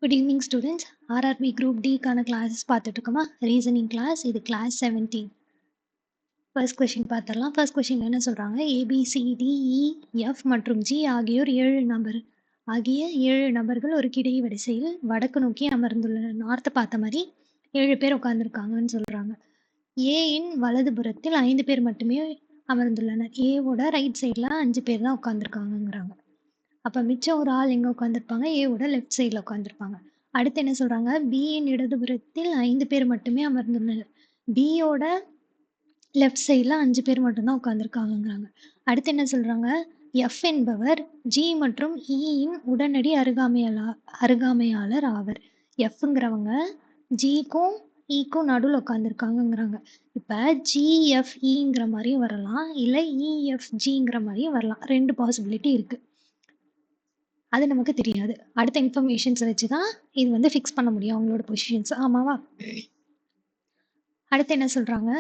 Good evening students. RRB group டிக்கான classes பார்த்துட்டு இருக்கோமா? ரீசனிங் கிளாஸ், இது கிளாஸ் 17. ஃபர்ஸ்ட் கொஷின் பார்த்துடலாம். ஃபர்ஸ்ட் கொஷின் என்ன சொல்கிறாங்க? ABCDEF மற்றும் G ஆகியோர் ஏழு நபர்கள் ஒரு கிடை வரிசையில் வடக்கு நோக்கி அமர்ந்துள்ளனர். நார்த்தை பார்த்த மாதிரி 7 பேர் உட்காந்துருக்காங்கன்னு சொல்கிறாங்க. ஏயின் வலதுபுறத்தில் 5 பேர் மட்டுமே அமர்ந்துள்ளனர். ஏவோட ரைட் சைடில் 5 பேர் தான் உட்காந்துருக்காங்கங்கிறாங்க. அப்போ மிச்சம் ஒரு ஆள் எங்கே உட்காந்துருப்பாங்க? ஏவோட லெஃப்ட் சைடில் உட்காந்துருப்பாங்க. அடுத்து என்ன சொல்கிறாங்க? பியின் இடதுபுறத்தில் 5 பேர் மட்டுமே அமர்ந்துள்ளனர். பியோட லெஃப்ட் சைடில் 5 பேர் மட்டும்தான் உட்காந்துருக்காங்கங்கிறாங்க. அடுத்து என்ன சொல்கிறாங்க? எஃப் என்பவர் ஜி மற்றும் இயின் உடனடி அருகாமையாளர் ஆவர். எஃப்ங்கிறவங்க ஜிக்கும் இக்கும் நடுவில் உட்காந்துருக்காங்கங்கிறாங்க. இப்போ ஜிஎஃப்இங்கிற மாதிரியும் வரலாம், இல்லை இஎஃப்ஜிங்கிற மாதிரியும் வரலாம். 2 பாசிபிலிட்டி இருக்குது. அது நமக்கு தெரியாது. அடுத்த இன்ஃபர்மேஷன்ஸை வச்சு தான் இது வந்து ஃபிக்ஸ் பண்ண முடியும் அவங்களோட பொசிஷன்ஸ். ஆமாவா? அடுத்து என்ன சொல்கிறாங்க?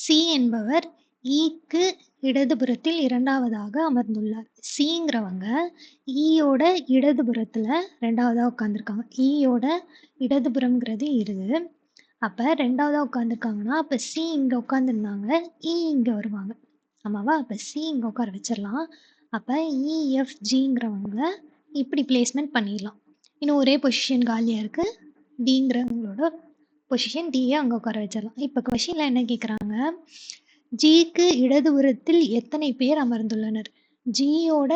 சி என்பவர் ஈக்கு இடதுபுறத்தில் 2ஆவதாக அமர்ந்துள்ளார். சிங்கிறவங்க ஈயோட இடதுபுறத்தில் 2ஆவதாக உட்காந்துருக்காங்க. ஈயோட இடதுபுறம்ங்கிறது இருக்குது. அப்போ 2ஆவதாக உட்காந்துருக்காங்கன்னா அப்போ சி இங்கே உட்காந்துருந்தாங்க, இ இங்கே வருவாங்க. ஆமாவா? அப்போ சி இங்கே உட்கார வச்சிடலாம். அப்போ இஎஃப்ஜிங்கிறவங்க இப்படி பிளேஸ்மெண்ட் பண்ணிடலாம். இன்னும் ஒரே பொசிஷன் காலியாக இருக்குது. டிங்கிறவங்களோட பொசிஷன் டியை அங்கே உட்கார வச்சிடலாம். இப்போ கொஷினில் என்ன கேட்குறாங்க? ஜிக்கு இடதுபுறத்தில் எத்தனை பேர் அமர்ந்துள்ளனர்? ஜியோட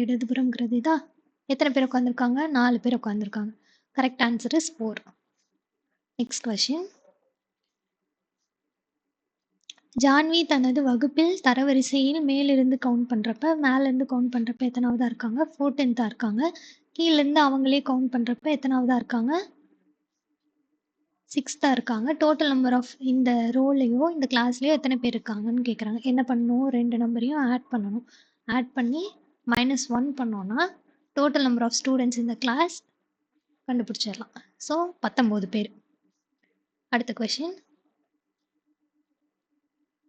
இடதுபுறம்ங்கிறது இதா. எத்தனை பேர் உட்காந்துருக்காங்க? 4 பேர் உட்காந்துருக்காங்க. Correct answer is 4. Next question. Janhvi தனது வகுப்பில் தரவரிசையில் மேலிருந்து கவுண்ட் பண்ணுறப்ப எத்தனாவதா இருக்காங்க? 14th இருக்காங்க. கீழேருந்து அவங்களே கவுண்ட் பண்ணுறப்ப எத்தனாவதா இருக்காங்க? 6th இருக்காங்க. டோட்டல் நம்பர் ஆஃப் இந்த ரோலையோ இந்த கிளாஸ்லையோ எத்தனை பேர் இருக்காங்கன்னு கேட்குறாங்க. என்ன பண்ணணும்? 2 நம்பரையும் ஆட் பண்ணணும். ஆட் பண்ணி -1 பண்ணோன்னா டோட்டல் நம்பர் ஆஃப் ஸ்டூடெண்ட்ஸ் இந்த கிளாஸ் கண்டுபிடிச்சிடலாம். ஸோ 19 பேர். அடுத்த question.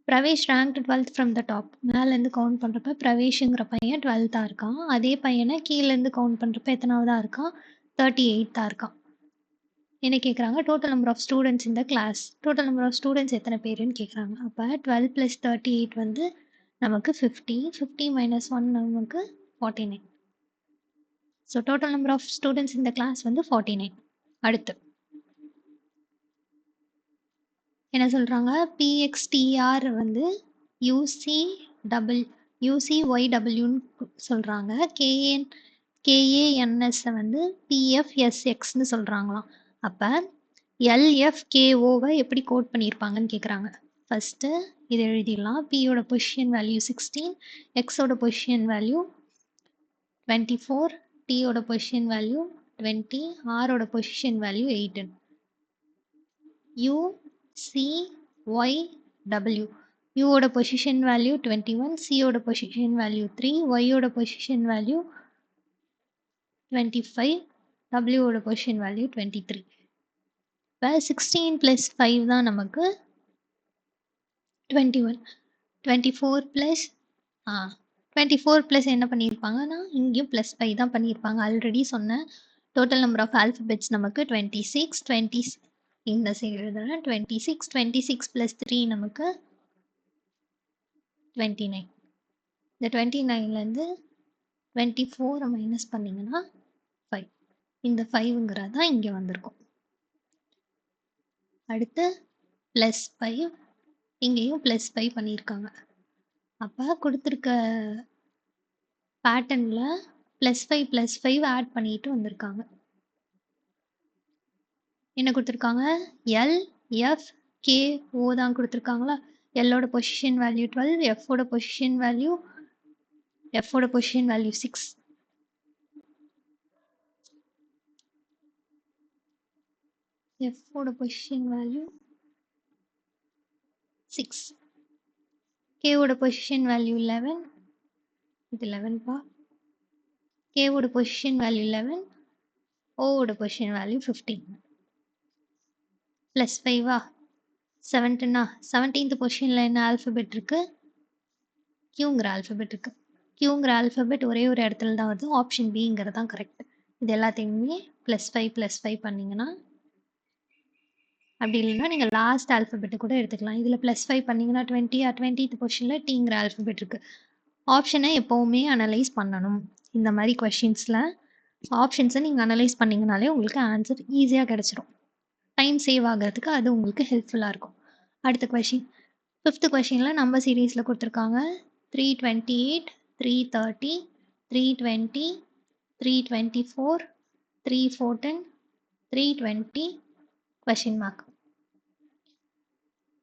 Pravesh ranked 12th from the top. மேலேருந்து கவுண்ட் பண்ணுறப்ப பிரவேஷுங்கிற பையன் 12th இருக்கான். அதே பையனை கீழேருந்து கவுண்ட் பண்ணுறப்ப எத்தனாவதா இருக்கான்? 38th இருக்கான். என்ன கேட்குறாங்க? டோட்டல் நம்பர் ஆஃப் ஸ்டூடெண்ட்ஸ் இந்த class. Total number of students எத்தனை பேருன்னு கேட்குறாங்க. அப்போ 12 + 38 வந்து நமக்கு 50. 50 - 1 நமக்கு 49. So total number of students இந்த கிளாஸ் வந்து 49. அடுத்து என்ன சொல்கிறாங்க? பிஎக்ஸ்டிஆர் வந்து யூசிஒய்டபிள்யூன்னு சொல்கிறாங்க. கேஏஎன்எஸ்ஸை வந்து பிஎஃப்எஸ்எக்ஸ்ன்னு சொல்கிறாங்களாம். அப்போ எல்எஃப்கேஓவை எப்படி கோட் பண்ணியிருப்பாங்கன்னு கேட்குறாங்க. ஃபஸ்ட்டு இதை எழுதிடலாம். பியோட பொசிஷன் வேல்யூ 16, எக்ஸோட பொசிஷன் வேல்யூ 24, டியோட பொசிஷன் வேல்யூ 20, ஆரோட பொசிஷன் வேல்யூ 18. UCYW. யூவோட பொசிஷன் வேல்யூ 21, சியோட பொசிஷன் வேல்யூ 3, ஒய்யோட பொசிஷன் வேல்யூ 25, டபிள்யூவோட பொசிஷன் வேல்யூ 23. இப்போ 16 + 5 தான் நமக்கு 21. 24 + என்ன பண்ணியிருப்பாங்கன்னா இங்கேயும் +5 தான் பண்ணியிருப்பாங்க. ஆல்ரெடி சொன்ன டோட்டல் நம்பர் ஆஃப் ஆல்ஃபபெட்ஸ் நமக்கு 26. இந்த சைடு எழுதுனா 26. 26 + 3 நமக்கு 29. இந்த 29லேருந்து 24 மைனஸ் பண்ணிங்கன்னா 5. இந்த 5ங்கிறது தான் இங்கே வந்திருக்கும். அடுத்து +5, இங்கேயும் +5 பண்ணியிருக்காங்க. அப்போ கொடுத்துருக்க பேட்டர்னில் +5 + 5 ஆட் பண்ணிட்டு வந்திருக்காங்க. என்ன கொடுத்துருக்காங்க? எல்எஃப்கேஓ தான் கொடுத்துருக்காங்களா? எல்லோட பொசிஷன் வேல்யூ 12, எஃபோட பொசிஷன் வேல்யூ 6. எஃபோட பொசிஷன் வேல்யூ 6. கேவோட பொசிஷன் வேல்யூ 11. இது 11பா. கேவோட பொசிஷன் வேல்யூ 11, ஓவோட பொசிஷன் வேல்யூ 15. +5 17th பொசிஷனில் என்ன ஆல்ஃபபெட் இருக்குது? கியூங்கிற ஆல்ஃபபெட் இருக்குது. கியூங்கிற ஆல்ஃபபெட் ஒரே ஒரு இடத்துல தான் வருது. ஆப்ஷன் பிங்கிறது தான் கரெக்ட். இது எல்லாத்தையுமே +5 பண்ணிங்கன்னா அப்படி இல்லைன்னா நீங்கள் லாஸ்ட் ஆல்ஃபபெட்டு கூட எடுத்துக்கலாம். இதில் +5 பண்ணிங்கன்னா 20 20th பொசிஷனில் டீங்கிற ஆல்ஃபபெட் இருக்குது. ஆப்ஷனை எப்போவுமே அனலைஸ் பண்ணணும். இந்த மாதிரி கொஷின்ஸில் ஆப்ஷன்ஸை நீங்கள் அனலைஸ் பண்ணிங்கனாலே உங்களுக்கு ஆன்சர் ஈஸியாக கிடச்சிரும். டைம் சேவ் ஆகிறதுக்கு அது உங்களுக்கு ஹெல்ப்ஃபுல்லாக இருக்கும். அடுத்த கொஷின் 5th கொஷினில் நம்பர் சீரீஸில் கொடுத்துருக்காங்க 328 330 320 324 314 320 கொஷின் மார்க்.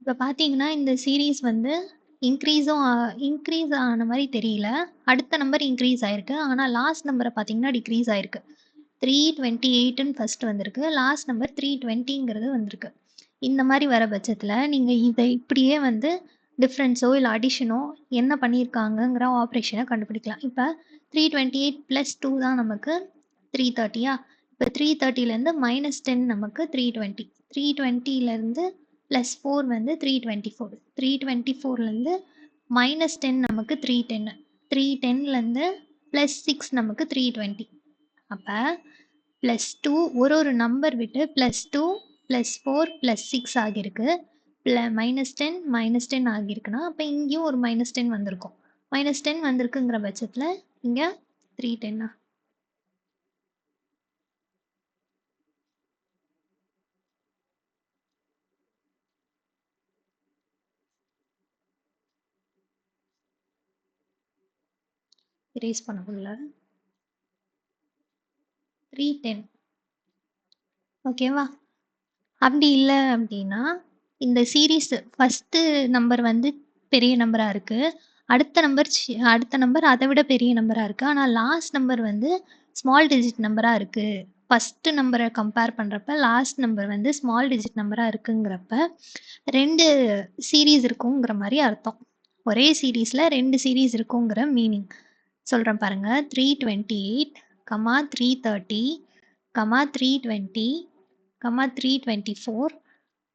இப்போ பார்த்தீங்கன்னா இந்த சீரீஸ் வந்து இன்க்ரீஸ் ஆன மாதிரி தெரியல. அடுத்த நம்பர் இன்க்ரீஸ் ஆயிருக்கு. ஆனால் லாஸ்ட் நம்பரை பார்த்தீங்கன்னா டிக்ரீஸ் ஆயிருக்கு. 328ன்னு ஃபர்ஸ்ட் வந்திருக்கு. லாஸ்ட் நம்பர் 320ங்கிறது வந்திருக்கு. இந்த மாதிரி வர பட்சத்தில் நீங்கள் இதை இப்படியே வந்து டிஃப்ரென்ஸோ இல்லை அடிஷனோ என்ன பண்ணியிருக்காங்கங்கிற ஆப்ரேஷனை கண்டுபிடிக்கலாம். இப்போ 328 + 2 தான் நமக்கு 330யா. இப்போ 330லேருந்து -10 நமக்கு 320. 320லேருந்து +4 வந்து 324. 324லேருந்து -10 நமக்கு 310. 310லேருந்து +6 நமக்கு 320. அப்போ +2 ஒரு நம்பர் விட்டு +2 +4 +6 ஆகியிருக்கு. -10 -10 ஆகியிருக்குன்னா அப்போ இங்கேயும் ஒரு -10 வந்திருக்கும். -10 வந்திருக்குங்கிற பட்சத்தில் இங்கே 310 erase பண்ண முடியல. 310 ஓகேவா. அப்படி இல்லை அப்படின்னா இந்த சீரீஸ் ஃபஸ்ட்டு நம்பர் வந்து பெரிய நம்பராக இருக்குது. அடுத்த நம்பர் அதை விட பெரிய நம்பராக இருக்குது. ஆனால் லாஸ்ட் நம்பர் வந்து ஸ்மால் டிஜிட் நம்பராக இருக்குது. ஃபஸ்ட்டு நம்பரை கம்பேர் பண்ணுறப்ப லாஸ்ட் நம்பர் வந்து ஸ்மால் டிஜிட் நம்பராக இருக்குங்கிறப்ப 2 சீரீஸ் இருக்குங்கிற மாதிரி அர்த்தம். ஒரே சீரீஸில் 2 சீரீஸ் இருக்குங்கிற மீனிங் சொல்கிறேன் பாருங்கள். 328, 330, 320, 324,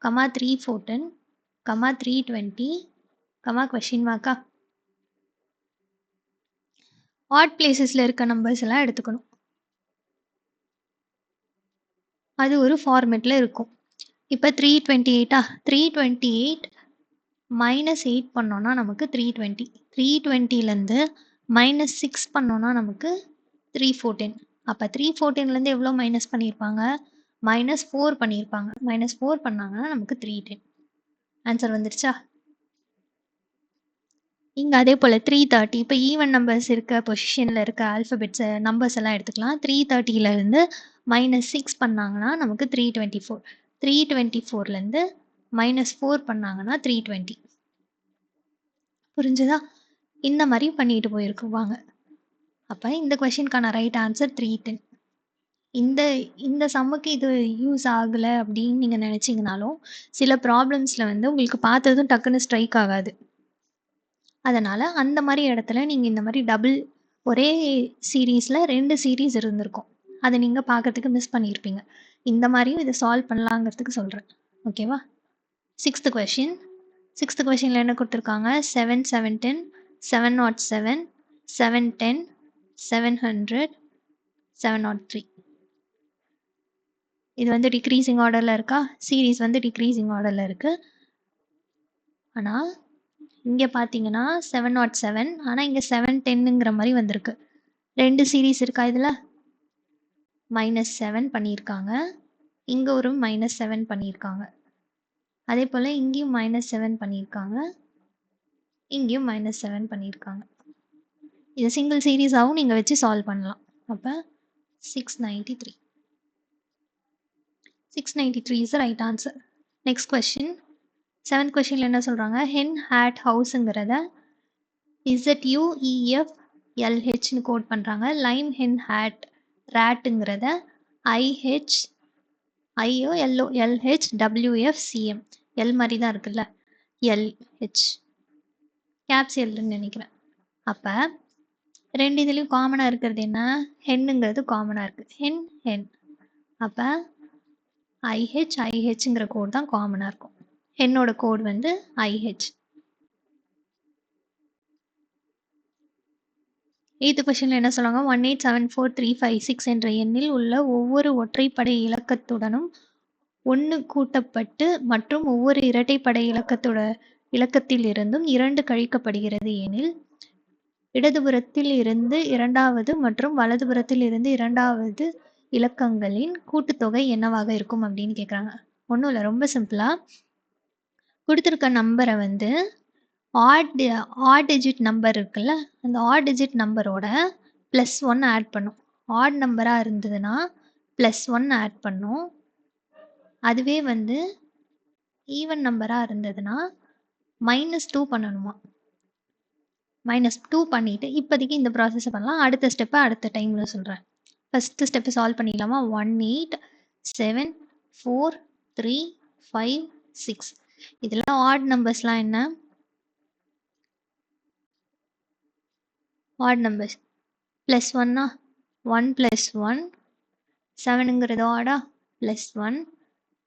314, 320, கொஷின் மார்க்கா. ஆட் பிளேசஸில் இருக்க நம்பர்ஸ் எல்லாம் எடுத்துக்கணும். அது ஒரு ஃபார்மேட்டில் இருக்கும். இப்போ 328 328 -8 பண்ணோன்னா நமக்கு 320. 320லேருந்து -6 பண்ணோன்னா நமக்கு 314. அப்போ 314லேருந்து எவ்வளோ மைனஸ் பண்ணியிருப்பாங்க? -4 பண்ணியிருப்பாங்க. -4 பண்ணாங்கன்னா நமக்கு 310. ஆன்சர் வந்துருச்சா? இங்கே அதே போல் 330 இப்போ ஈவன் நம்பர்ஸ் இருக்க பொசிஷனில் இருக்க ஆல்ஃபபெட்ஸ் நம்பர்ஸ் எல்லாம் எடுத்துக்கலாம். 330லேருந்து -6 பண்ணாங்கன்னா நமக்கு 324. 324லேருந்து -4 பண்ணாங்கன்னா 320. புரிஞ்சுதா? இந்த மாதிரி பண்ணிட்டு போயிருக்குவாங்க. அப்போ இந்த கொஷினுக்கான ரைட் ஆன்சர் 310. இந்த சம்முக்கு இது யூஸ் ஆகலை அப்படின்னு நீங்கள் நினச்சிங்கனாலும் சில ப்ராப்ளம்ஸில் வந்து உங்களுக்கு பார்த்ததும் டக்குன்னு ஸ்ட்ரைக் ஆகாது. அதனால் அந்த மாதிரி இடத்துல நீங்கள் இந்த மாதிரி ஒரே சீரீஸில் 2 சீரீஸ் இருந்திருக்கும். அதை நீங்கள் பார்க்கறதுக்கு மிஸ் பண்ணியிருப்பீங்க. இந்த மாதிரியும் இதை சால்வ் பண்ணலாங்கிறதுக்கு சொல்கிறேன். ஓகேவா. 6th question. 6th கொஷினில் என்ன கொடுத்துருக்காங்க? 7 710 707 710 700 703. இது வந்து டிக்ரீசிங் ஆர்டரில் இருக்கா? சீரீஸ் வந்து டிக்ரீசிங் ஆர்டரில் இருக்குது. ஆனால் இங்கே பார்த்தீங்கன்னா 707, ஆனால் இங்கே 710ங்கிற மாதிரி வந்திருக்கு. 2 சீரீஸ் இருக்கா இதில்? -7 பண்ணியிருக்காங்க. இங்கே ஒரு -7 பண்ணியிருக்காங்க. அதே போல் இங்கேயும் -7 பண்ணியிருக்காங்க. இங்கேயும் -7 பண்ணியிருக்காங்க. இது சிங்கிள் சீரீஸாகவும் நீங்கள் வச்சு சால்வ் பண்ணலாம். அப்போ 693. 693 is the right answer. Next question. 7th கொஷினில் என்ன சொல்கிறாங்க? hen hat houseங்கிறத ZUEFLHன்னு கோட் பண்ணுறாங்க. Line hen hat ratங்கிறத IHLHWFCM. L மாதிரி தான் இருக்குல்ல, LH கேப்ஸ் எல்லுன்னு நினைக்கிறேன். அப்போ 2 இதுலேயும் காமனாக இருக்கிறது என்ன? ஹென்னுங்கிறது காமனாக இருக்குது. ஹென். அப்போ IHங்கிற கோட் தான் காமனாக இருக்கும். ஹென்னோட கோட் வந்து IH. 8th கொஸ்டின்ல என்ன சொல்றாங்க 1874356 என்ற எண்ணில் உள்ள ஒவ்வொரு ஒற்றைப்படை இலக்கத்துடனும் 1 கூட்டப்பட்டு மற்றும் ஒவ்வொரு இரட்டைப்படை இலக்கத்திலிருந்தும் 2 கழிக்கப்படுகிறது எனில் இடதுபுறத்தில் இருந்து இரண்டாவது மற்றும் வலதுபுறத்தில் இருந்து இரண்டாவது இலக்கங்களின் கூட்டுத்தொகை என்னவாக இருக்கும் அப்படின்னு கேட்குறாங்க. ஒன்றும் இல்லை, ரொம்ப சிம்பிளா கொடுத்துருக்க நம்பரை வந்து ஆட் டிஜிட் நம்பர் இருக்குல்ல, அந்த ஆட் டிஜிட் நம்பரோட +1 ஆட் பண்ணும். ஆட் நம்பராக இருந்ததுன்னா +1 ஆட் பண்ணும். அதுவே வந்து ஈவன் நம்பராக இருந்ததுன்னா -2 பண்ணணுமா. -2 பண்ணிட்டு இப்போதைக்கு இந்த ப்ராசஸை பண்ணலாம். அடுத்த ஸ்டெப்பை அடுத்த டைமில் சொல்கிறேன். ஃபஸ்ட்டு ஸ்டெப்பு சால்வ் பண்ணிடலாமா. 1874356 இதில் ஆட் நம்பர்ஸ்லாம் என்ன? ஆட் நம்பர்ஸ் +1 1 + 1 7ங்கிறது ஆடா +1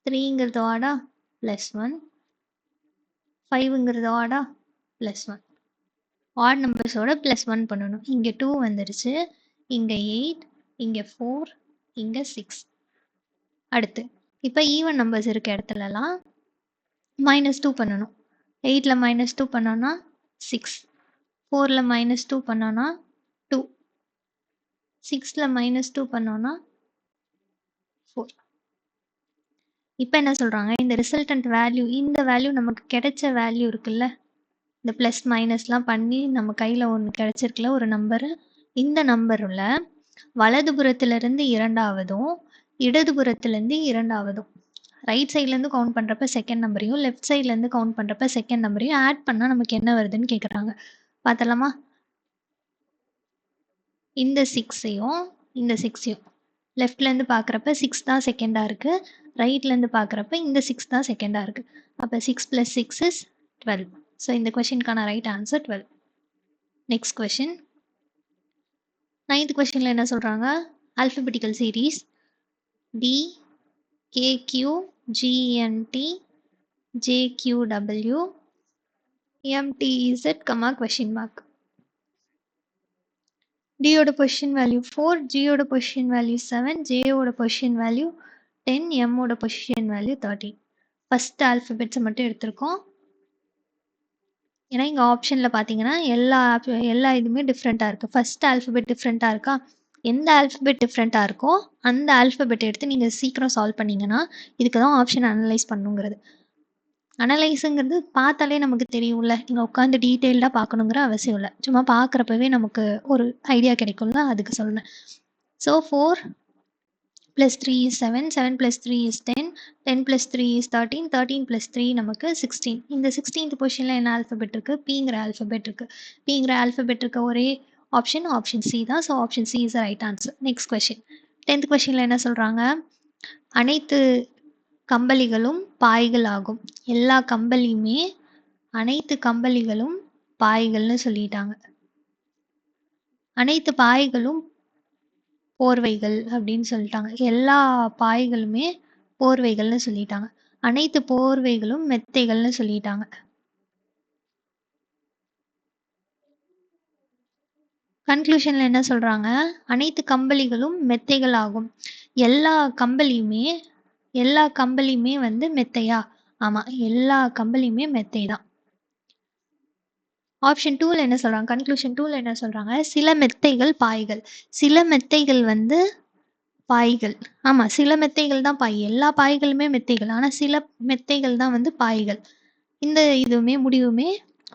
3ங்கிறது ஆடா +1 5ங்கிறது ஆடா +1 ஆட் நம்பர்ஸோட +1 பண்ணணும். இங்கே 2 வந்துருச்சு, இங்கே 8, இங்கே 4, இங்கே 6. அடுத்து இப்போ ஈவன் நம்பர்ஸ் இருக்க இடத்துலலாம் -2 பண்ணணும். 8ல் -2 பண்ணோன்னா 6, 4ல் -2 பண்ணோன்னா 2, 6ல் -2 பண்ணோன்னா 4. இப்போ என்ன சொல்கிறாங்க, இந்த ரிசல்டன்ட் வேல்யூ, இந்த வேல்யூ நமக்கு கிடைச்ச வேல்யூ இருக்குல்ல, இந்த ப்ளஸ் மைனஸ்லாம் பண்ணி நம்ம கையில் ஒன்று கிடைச்சிருக்குல்ல ஒரு நம்பரு, இந்த நம்பரில் வலதுபுறத்துலேருந்து இரண்டாவதும் இடதுபுறத்துலேருந்து இரண்டாவதும் ரைட் சைட்லேருந்து கவுண்ட் பண்ணுறப்ப செகண்ட் நம்பரையும் லெஃப்ட் சைட்லேருந்து கவுண்ட் பண்ணுறப்ப செகண்ட் நம்பரையும் ஆட் பண்ணால் நமக்கு என்ன வருதுன்னு கேட்குறாங்க. பார்த்தலாமா. இந்த 6ஐயும் இந்த 6ஐயும் லெஃப்ட்லேருந்து பார்க்குறப்ப 6 தான் செகண்டாக இருக்குது, ரைட்லேருந்து பார்க்குறப்ப இந்த 6 தான் செகண்டாக இருக்குது. அப்போ 6 + 6 is 12. ஸோ இந்த கொஷினுக்கான right answer 12. Next question 9th கொஷினில் என்ன சொல்கிறாங்க, alphabetical series D KQ GNT JQW MTZ, question mark. D ஓட பொசிஷன் வேல்யூ 4, G ஓட பொசிஷன் வேல்யூ 7, J ஓட பொசிஷன் வேல்யூ 10, M ஓட பொசிஷன் வேல்யூ 13. ஃபர்ஸ்ட் ஆல்ஃபபெட்ஸை மட்டும் எடுத்திருக்கோம். ஏன்னா இங்கே ஆப்ஷனில் பார்த்தீங்கன்னா எல்லா இதுவுமே டிஃப்ரெண்ட்டாக இருக்குது. ஃபர்ஸ்ட் ஆல்ஃபபெட் டிஃப்ரெண்ட்டாக இருக்கா, எந்த ஆல்ஃபபெட் டிஃப்ரெண்ட்டாக இருக்கோ அந்த ஆல்ஃபபெட் எடுத்து நீங்கள் சீக்கிரம் சால்வ் பண்ணிங்கன்னா இதுக்கு தான் ஆப்ஷன் அனலைஸ் பண்ணுங்கிறது. அனலைஸுங்கிறது பார்த்தாலே நமக்கு தெரியும்ல, இங்கே உட்காந்து டீட்டெயில்டாக பார்க்கணுங்கிற அவசியம் இல்லை, சும்மா பார்க்குறப்பவே நமக்கு ஒரு ஐடியா கிடைக்கும்ல, அதுக்கு சொன்னேன். ஸோ 4 + 3 is 7, 7 + 3 is 10, 10 + 3 is 13, 13 + 3 நமக்கு 16. இந்த 16th பொசிஷனில் என்ன ஆல்ஃபபெட் இருக்குது, பிங்கிற ஆல்ஃபபெட் இருக்குது. பிங்கிற ஆல்ஃபபெட் இருக்க ஒரே ஆப்ஷன் சி தான். So option C is right answer. Next question 10th கொஷினில் என்ன சொல்கிறாங்க, அனைத்து கம்பளிகளும் பாய்கள் ஆகும். எல்லா கம்பளியுமே அனைத்து கம்பளிகளும் பாய்கள்னு சொல்லிட்டாங்க. அனைத்து பாய்களும் போர்வைகள் அப்படின்னு சொல்லிட்டாங்க. எல்லா பாய்களுமே போர்வைகள்னு சொல்லிட்டாங்க. அனைத்து போர்வைகளும் மெத்தைகள்னு சொல்லிட்டாங்க. கன்க்ளூஷன்ல என்ன சொல்றாங்க, அனைத்து கம்பளிகளும் மெத்தைகள் ஆகும். எல்லா கம்பளியுமே வந்து மெத்தையா? ஆமா, எல்லா கம்பளியுமே மெத்தை தான். ஆப்ஷன் 2ல என்ன சொல்றாங்க, கன்க்ளூஷன் 2ல என்ன சொல்றாங்க, சில மெத்தைகள் பாய்கள். சில மெத்தைகள் வந்து பாய்கள். ஆமா, சில மெத்தைகள் தான் பாய். எல்லா பாய்களுமே மெத்தைகள், ஆனா சில மெத்தைகள் தான் வந்து பாய்கள். இந்த இதுவுமே முடிவுமே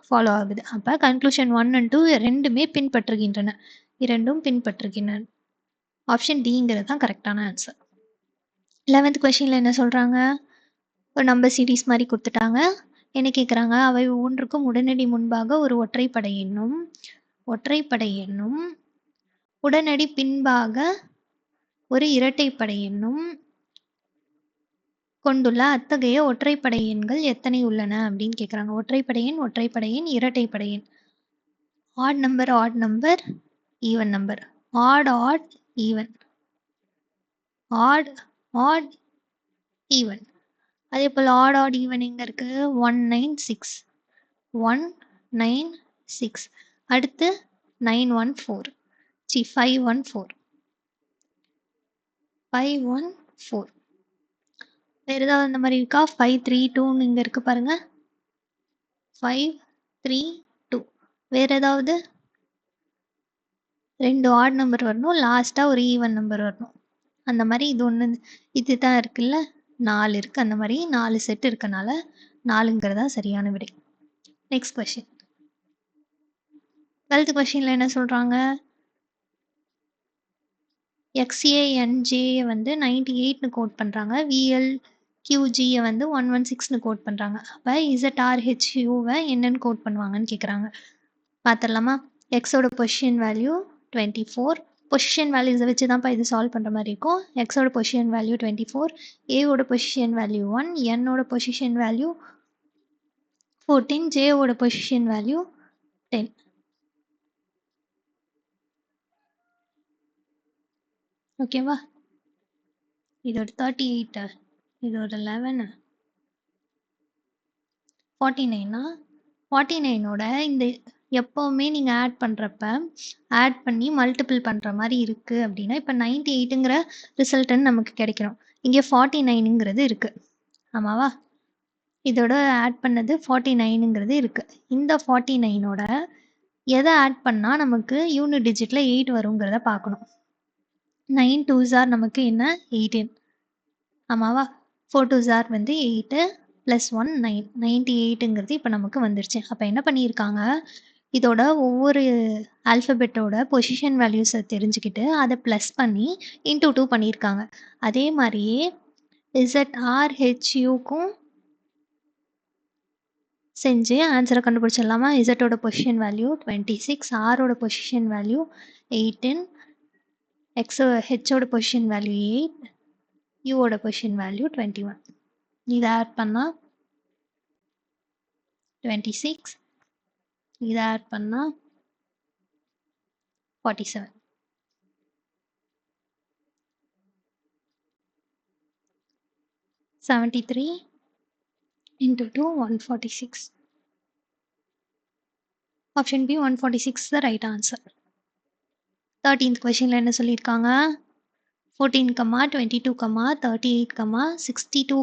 ஃபாலோ ஆகுது. அப்ப கன்க்ளூஷன் 1 and 2 ரெண்டுமே பின்பற்றுகின்றன. இரண்டும் பின்பற்றுகின்றன. ஆப்ஷன் டிங்கிறது தான் கரெக்டான ஆன்சர். 11th கொஸ்டின்ல என்ன சொல்றாங்க, ஒரு நம்பர் சீரீஸ் மாதிரி கொடுத்துட்டாங்க. என்ன கேட்குறாங்க, அவை ஒவ்வொன்றுக்கும் உடனடி முன்பாக ஒரு ஒற்றைப்படை எண்ணும் உடனடி பின்பாக ஒரு இரட்டைப்படை எண்ணும் கொண்டுள்ள அத்தகைய ஒற்றைப்படை எண்கள் எத்தனை உள்ளன அப்படின்னு கேட்குறாங்க. ஒற்றைப்படை எண், இரட்டைப்படை எண். Odd number, even number. Odd even, odd even. அதே போல் ஆட் ஈவன் எங்கே இருக்குது, 196, அடுத்து 914. 514. 514. வேற ஏதாவது அந்த மாதிரி இருக்கா? 532 இங்க இருக்கு பாருங்க. 532. வேற ஏதாவது? 2 ஆட் நம்பர் வரணும், லாஸ்டா ஒரு ஈவன் நம்பர் வரணும். அந்த மாதிரி இது ஒன்று இதுதான் இருக்குல்ல, 4 இருக்கு. அந்த மாதிரி 4 செட் இருக்கனால 4ங்கிறதா சரியான விடை. Next question. 12th கொஸ்டின்ல என்ன சொல்றாங்க? XANJ வந்து 98ன்னு கோட் பண்றாங்க. VLQG வந்து 116ன்னு கோட் பண்றாங்க. அப்ப ZRHUவை என்னன்னு கோட் பண்ணுவாங்கன்னு கேக்குறாங்க. பார்த்துடலாமா? எக்ஸோட பொசிஷன் வேல்யூ 24. பொசிஷன் வேல்யூஸை வச்சு தான்ப்பா இது சால்வ் பண்ணுற மாதிரி இருக்கும். எக்ஸோட பொசிஷன் வேல்யூ 24, ஏவோட பொசிஷன் வேல்யூ 1, என்னோட பொசிஷன் வேல்யூ 14, ஜேவோட பொசிஷன் வேல்யூ 10. ஓகேவா? இதோட 38, இதோட 11, 49னா 49ஓட இந்த எப்போவுமே நீங்கள் ஆட் பண்ணுறப்ப ஆட் பண்ணி மல்டிபிள் பண்ணுற மாதிரி இருக்குது அப்படின்னா, இப்போ 98ங்கிற ரிசல்ட்டுன்னு நமக்கு கிடைக்கணும். இங்கே 49ங்கிறது இருக்குது. ஆமாவா? இதோட ஆட் பண்ணது 49ங்கிறது இருக்குது. இந்த 49ஓட எதை ஆட் பண்ணால் நமக்கு யூனிட் டிஜிட்டில் 8 வருங்கிறத பார்க்கணும். 9 2s are நமக்கு என்ன? 18. ஆமாவா? 4 2s are வந்து 8 + 1 9. 98ங்கிறது இப்போ நமக்கு வந்துருச்சு. அப்போ என்ன பண்ணியிருக்காங்க? இதோட ஒவ்வொரு ஆல்ஃபபெட்டோட பொசிஷன் வேல்யூஸை தெரிஞ்சுக்கிட்டு அதை ப்ளஸ் பண்ணி இன்டூ 2 பண்ணியிருக்காங்க. அதே மாதிரியே ZRHUக்கும் செஞ்சு ஆன்சரை கண்டுபிடிச்சிடலாமா? இசட்டோட பொசிஷன் வேல்யூ 26, ஆரோட பொசிஷன் வேல்யூ 18, ஹெச்சோட பொசிஷன் வேல்யூ 8, யூவோட பொசிஷன் வேல்யூ 21. இதை ஆட் பண்ணால் 26, இதை ஆட் பண்ணால் 47. $73 into 2 146. Option B 146 is the right answer. 13th questionல என்ன சொல்லியிருக்காங்க? 14, 22, 38, 62,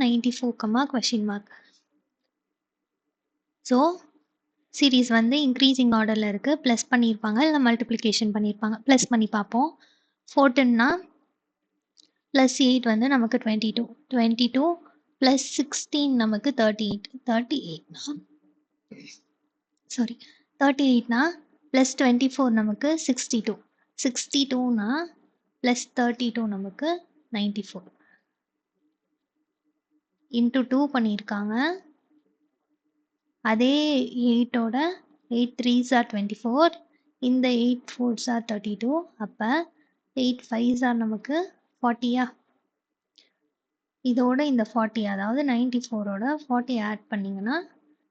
94, question mark. ஸோ சீரீஸ் வந்து இன்க்ரீசிங் ஆர்டரில் இருக்குது. ப்ளஸ் பண்ணியிருப்பாங்க, இல்லை மல்டிப்ளிகேஷன் பண்ணியிருப்பாங்க. ப்ளஸ் பண்ணி பார்ப்போம். 14னா ப்ளஸ் 8 வந்து நமக்கு 22, 22 ப்ளஸ் 16 நமக்கு 38, 38னா ப்ளஸ் 24 நமக்கு 62, 62னா ப்ளஸ் 32 நமக்கு 94. இன்ட்டு 2 பண்ணியிருக்காங்க. அதே 8ஓட 8 3s are 24, இந்த 8 4s are 32. அப்போ 8 5s are நமக்கு 40யா? இதோட இந்த 40, அதாவது 94ஓட 40 ஆட் பண்ணிங்கன்னா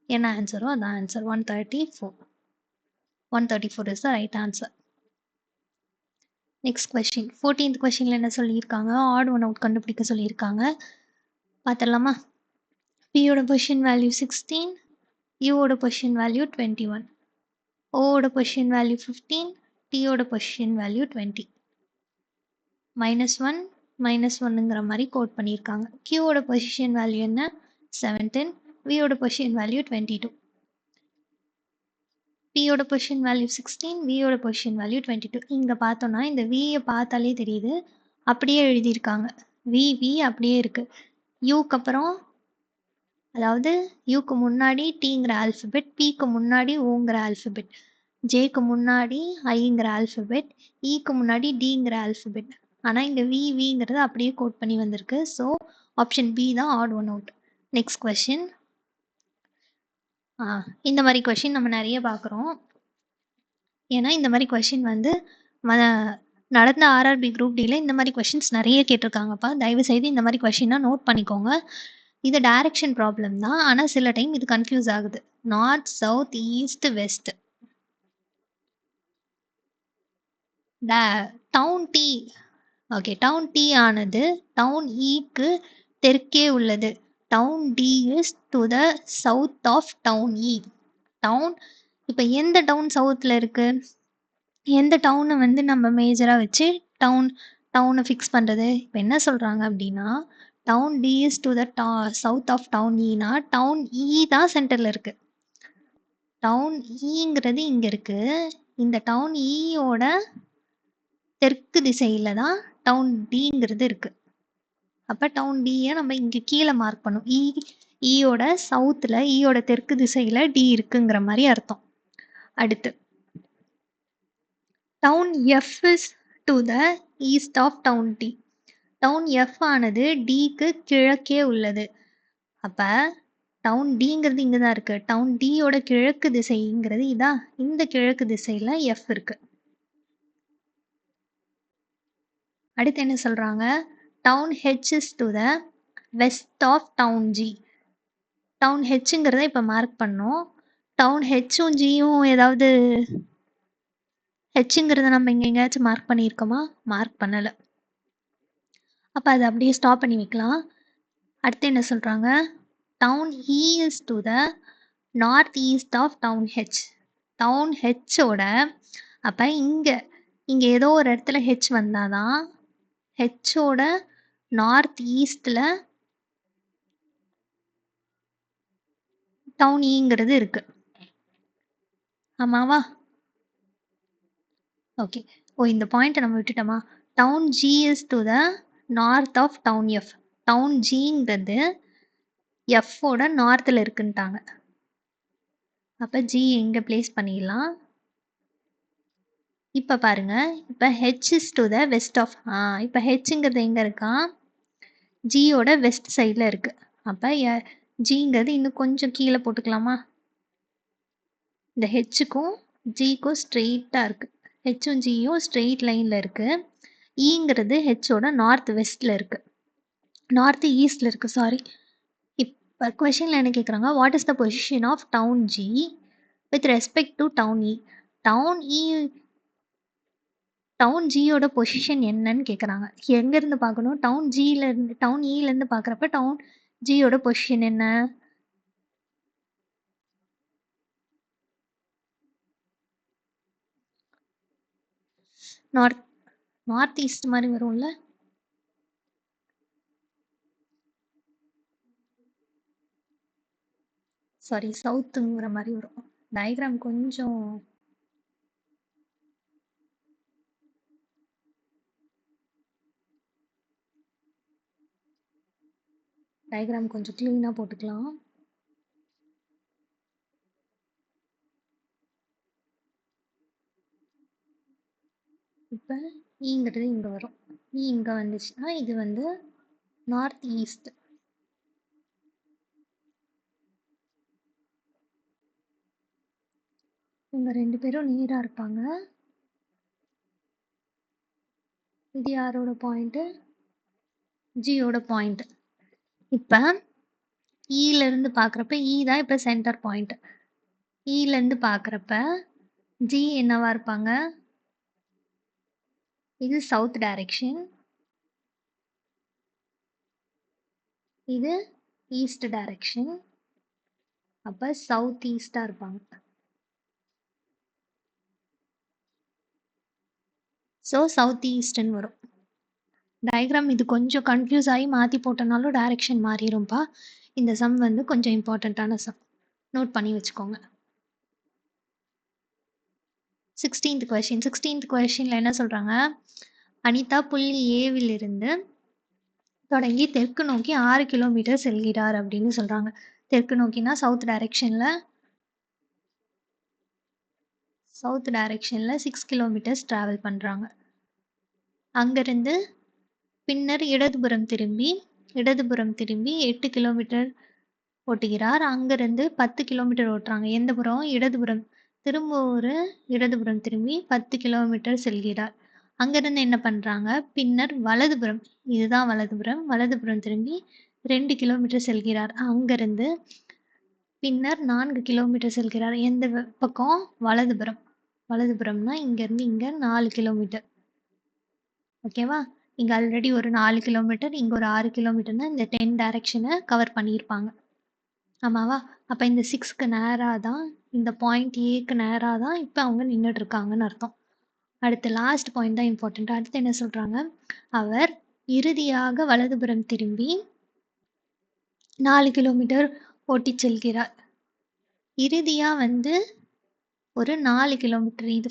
என்ன ஆன்சரோ அதான் answer. 134. 134 is the right answer. Next question. 14th கொஸ்டினில் என்ன சொல்லியிருக்காங்க? ஆட் ஒன் அவுட் கண்டுபிடிக்க சொல்லியிருக்காங்க. பார்த்துடலாமா? பியோட பொசிஷன் வேல்யூ 16, யூவோட பொசிஷன் வேல்யூ 21, ஓவோட பொசிஷன் வேல்யூ 15, டியோட பொசிஷன் வேல்யூ 20. -1 -1ங்கிற மாதிரி கோட் பண்ணியிருக்காங்க. கியூவோட பொசிஷன் வேல்யூ என்ன? 17, வியோட பொசிஷன் வேல்யூ 22, பியோட பொசிஷன் வேல்யூ 16, வியோட பொசிஷன் வேல்யூ 22. இங்கே பார்த்தோன்னா இந்த வியை பார்த்தாலே தெரியுது, அப்படியே எழுதியிருக்காங்க. வி அப்படியே இருக்குது. யூக்கு அப்புறம், அதாவது யூக்கு முன்னாடி டீங்கிற ஆல்ஃபபெட், பிக்கு முன்னாடி ஓங்கிற ஆல்ஃபபெட், ஜேக்கு முன்னாடி ஐங்கிற ஆல்ஃபபெட், ஈக்கு முன்னாடி டிங்கிற ஆல்ஃபபெட். ஆனால் இங்கே விங்கிறது அப்படியே கோட் பண்ணி வந்திருக்கு. ஸோ ஆப்ஷன் பி தான் odd one out. Next question. இந்த மாதிரி கொஷின் நம்ம நிறைய பார்க்குறோம். ஏன்னா இந்த மாதிரி கொஷின் வந்து நடந்த ஆர்ஆர்பி குரூப் டியில் இந்த மாதிரி கொஷின்ஸ் நிறைய கேட்டிருக்காங்கப்பா. தயவுசெய்து இந்த மாதிரி கொஷினாக நோட் பண்ணிக்கோங்க. இது டைரக்ஷன் ப்ராப்ளம் தான், ஆனால் சில டைம் இது கன்ஃபியூஸ் ஆகுது. North south east west. Town D, okay, town D ஆனது டவுன் ஈக்கு தெற்கே உள்ளது. Town D is to the south of town E. Town, இப்போ எந்த டவுன் சவுத்தில் இருக்குது? எந்த டவுனை வந்து நம்ம மேஜராக வச்சு டவுனை ஃபிக்ஸ் பண்ணுறது. இப்போ என்ன சொல்கிறாங்க அப்படின்னா, town D is to the south of town ஈனா டவுன் இ தான் சென்டரில் இருக்குது. டவுன் ஈங்கிறது இங்கே இருக்குது. இந்த டவுன் ஈயோட தெற்கு திசையில் தான் டவுன் டிங்கிறது இருக்குது. அப்போ டவுன் டியை நம்ம இங்கே கீழே மார்க் பண்ணும். ஈயோட சவுத்தில் ஈயோட தெற்கு திசையில் டி இருக்குங்கிற மாதிரி அர்த்தம். அடுத்து town F is to the east of town D. Town F ஆனது டிக்கு கிழக்கே உள்ளது. அப்போ டவுன் டிங்கிறது இங்கே தான் இருக்குது. டவுன் டியோட கிழக்கு திசைங்கிறது இதான். இந்த கிழக்கு திசையில் எஃப் இருக்குது. அடுத்து என்ன சொல்கிறாங்க, town H is to the west of town G. Town ஹெச்ங்கிறத இப்போ மார்க் பண்ணோம். டவுன் ஹெச்சும் ஜியும் ஏதாவது ஹெச்ங்கிறத நம்ம இங்கே எங்கேயாச்சும் மார்க் பண்ணியிருக்கோமா? மார்க் பண்ணலை. அப்போ அதை அப்படியே ஸ்டாப் பண்ணி வைக்கலாம். அடுத்து என்ன சொல்கிறாங்க, town E is to the north east of town H. Town ஹெச்சோட அப்போ இங்கே ஏதோ ஒரு இடத்துல ஹெச் வந்தால் தான் ஹெச்சோட நார்த் ஈஸ்டில் டவுன் ஈங்கிறது இருக்குது. ஆமாவா? ஓகே. இந்த பாயிண்ட்டை நம்ம விட்டுட்டோமா? Town G is to the north of town F. Town ஜிங்கிறது எஃப்போட நார்த்தில் இருக்குன்ட்டாங்க. அப்போ ஜி எங்கே பிளேஸ் பண்ணிடலாம்? இப்போ பாருங்க, இப்போ H is to the west of இப்போ ஹெச்ங்கிறது எங்கே இருக்கா? ஜியோட வெஸ்ட் சைடில் இருக்குது. அப்போ ஜிங்கிறது இன்னும் கொஞ்சம் கீழே போட்டுக்கலாமா? இந்த ஹெச்சுக்கும் ஜிக்கும் ஸ்ட்ரெயிட்டாக இருக்குது. ஹெச்சும் ஜியும் ஸ்ட்ரெயிட் லைனில் இருக்குது. ஈங்கிறது ஹெச்சோட நார்த் வெஸ்ட்டில் இருக்குது, நார்த் ஈஸ்டில் இருக்குது, சாரி. இப்போ கொஷினில் என்ன கேட்குறாங்க, what is the position of town G with respect to town E. Town ஜியோட பொசிஷன் என்னன்னு கேட்குறாங்க. எங்கேருந்து பார்க்கணும்? டவுன் இலேருந்து பார்க்குறப்ப டவுன் ஜியோட பொசிஷன் என்ன? நார்த் ஈஸ்ட் மாதிரி வரும்ல. சாரி, சவுத்துங்கிற மாதிரி வரும். டயக்ராம் கொஞ்சம் க்ளீனாக போட்டுக்கலாம். இப்போ ஈங்கிறது இங்கே வரும். இங்கே வந்துச்சுன்னா இது வந்து நார்த் ஈஸ்ட். இவங்க 2 பேரும் நேராக இருப்பாங்க. இது யாரோட பாயிண்ட்டு? ஜியோட பாயிண்ட். இப்போ ஈலேருந்து பார்க்குறப்ப ஈ தான் இப்போ சென்டர் பாயிண்ட். ஈலேருந்து பார்க்குறப்ப ஜி என்னவா இருப்பாங்க? இது சவுத் டைரக்ஷன், இது ஈஸ்ட் டைரக்ஷன். அப்போ சவுத் ஈஸ்டாக இருப்பாங்க. ஸோ சவுத் ஈஸ்ட்னு வரும். டயக்ராம் இது கொஞ்சம் கன்ஃபியூஸ் ஆகி மாற்றி போட்டனாலும் டைரக்ஷன் மாறிடும்பா. இந்த சம் வந்து கொஞ்சம் இம்பார்ட்டண்ட்டான சம், நோட் பண்ணி வச்சுக்கோங்க. 16th question. 16th கொஷினில் என்ன சொல்கிறாங்க, அனிதா புள்ளி ஏவிலிருந்து தொடங்கி தெற்கு நோக்கி 6 கிலோமீட்டர் செல்கிறார் அப்படின்னு சொல்கிறாங்க. தெற்கு நோக்கினா சவுத் டைரக்ஷனில் 6 கிலோமீட்டர்ஸ் ட்ராவல் பண்ணுறாங்க. அங்கேருந்து பின்னர் இடதுபுறம் திரும்பி 8 கிலோமீட்டர் ஓட்டுகிறார். அங்கேருந்து 10 கிலோமீட்டர் ஓட்டுறாங்க. எந்த புறம்? இடதுபுறம். திரும்ப ஒரு இடதுபுறம் திரும்பி 10 கிலோமீட்டர் செல்கிறார். அங்கேருந்து என்ன பண்ணுறாங்க, பின்னர் வலதுபுறம், இதுதான் வலதுபுறம் திரும்பி 2 கிலோமீட்டர் செல்கிறார். அங்கேருந்து பின்னர் 4 கிலோமீட்டர் செல்கிறார். எந்த பக்கம்? வலதுபுறம்னா இங்கேருந்து இங்கே 4 கிலோமீட்டர். ஓகேவா? இங்கே ஆல்ரெடி ஒரு 4 கிலோமீட்டர், இங்கே ஒரு 6 கிலோமீட்டர்னா இந்த 10 டைரக்ஷனை கவர் பண்ணியிருப்பாங்க. ஆமாவா? அப்போ இந்த 6க்கு நேராக தான், இந்த பாயிண்ட் ஏக்கு நேராக தான் இப்போ அவங்க நின்றுட்டு இருக்காங்கன்னு அர்த்தம். அடுத்து லாஸ்ட் பாயிண்ட் தான் இம்பார்ட்டன்ட். அடுத்து என்ன சொல்றாங்க? அவர் இறுதியாக வலதுபுறம் திரும்பி 4 கிலோமீட்டர் ஓட்டிச் செல்கிறார். இறுதியா வந்து ஒரு 4 கிலோமீட்டர். இது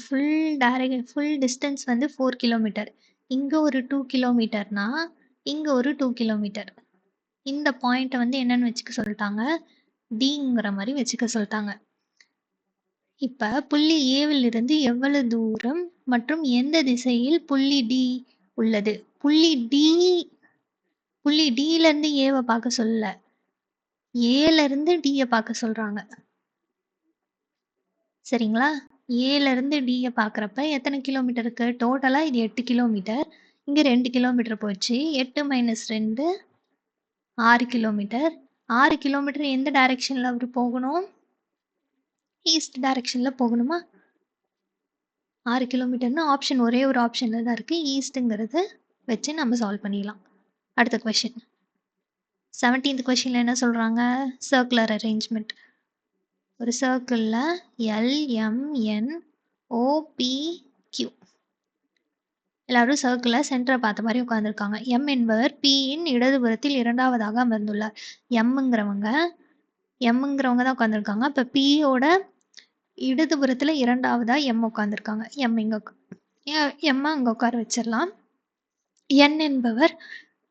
ஃபுல் டிஸ்டன்ஸ் வந்து 4 கிலோமீட்டர். இங்க ஒரு 2 கிலோமீட்டர்னா, இங்க ஒரு 2 கிலோமீட்டர். இந்த பாயிண்ட்ட வந்து என்னன்னு வச்சுக்க சொல்ட்டாங்க? Dங்கிற மாரி வச்சுக்க சொல்ட்டாங்க. இப்ப புள்ளி Aவிலிருந்து எவ்வளவு தூரம் மற்றும் எந்த திசையில் புள்ளி D உள்ளது? புள்ளி Dல இருந்து Aவ பார்க்க சொல்லல. Aல இருந்து Dய பார்க்க சொல்றாங்க. சரிங்களா? Aல இருந்து Dய பார்க்குறப்ப எத்தனை கிலோமீட்டர் இருக்கு? டோட்டலா இது 8 கிலோமீட்டர். இங்க 2 கிலோமீட்டர் போச்சு. 8 - 2 6 கிலோமீட்டர். 6 கிலோமீட்டர் எந்த டைரக்ஷன்ல அவரு போகணும்? ஈஸ்ட் டைரக்ஷன்ல போகணுமா? 6 கிலோமீட்டர்னா ஆப்ஷன் ஒரே ஒரு ஆப்ஷன்ல தான் இருக்கு. ஈஸ்ட்ங்கிறது வச்சு நம்ம சால்வ் பண்ணிடலாம். அடுத்த கொஸ்டின். 17th கொஸ்டின்ல என்ன சொல்றாங்க? Circular arrangement. ஒரு சர்க்கிள்ல LMNOPQ. எல்லாரும் சர்க்கிள்ல சென்டரை பார்த்த மாதிரி உட்கார்ந்திருக்காங்க. M என்பவர் P இன் இடதுபுறத்தில் இரண்டாவதாக அமர்ந்துள்ளார். Mங்கிறவங்க தான் உட்கார்ந்திருக்காங்க. அப்ப P யோட இடதுபுறத்துல இரண்டாவதா M உட்கார்ந்திருக்காங்க. M அங்க உட்கார வச்சிடலாம். N என்பவர்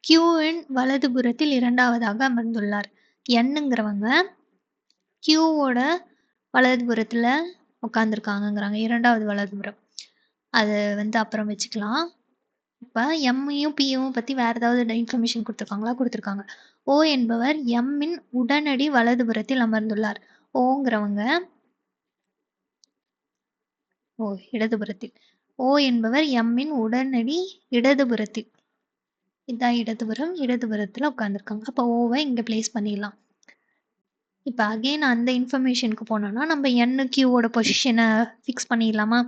Q இன் வலதுபுறத்தில் இரண்டாவதாக அமர்ந்துள்ளார். Nங்கிறவங்க Q வோட வலதுபுறத்துல உட்கார்ந்திருக்காங்கங்கிறாங்க. இரண்டாவது வலதுபுறம். அது வந்து அப்புறம் வச்சுக்கலாம். இப்ப எம்மையும் பியும் பத்தி வேற ஏதாவது இன்ஃபர்மேஷன் கொடுத்துருக்காங்களா? கொடுத்துருக்காங்க. O என்பவர் M இன் உடனடி வலதுபுறத்தில் அமர்ந்துள்ளார். ஓங்கிறவங்க இடதுபுறத்தில். O என்பவர் M இன் உடனடி இடதுபுறத்தில். இதான் இடதுபுறம். இடதுபுறத்துல உட்கார்ந்திருக்காங்க. அப்ப ஓவை இங்க பிளேஸ் பண்ணிடலாம். இப்ப அகைன் அந்த இன்ஃபர்மேஷனுக்கு போனோம்னா நம்ம N Qவோட பொசிஷனை ஃபிக்ஸ் பண்ணிடலாமா?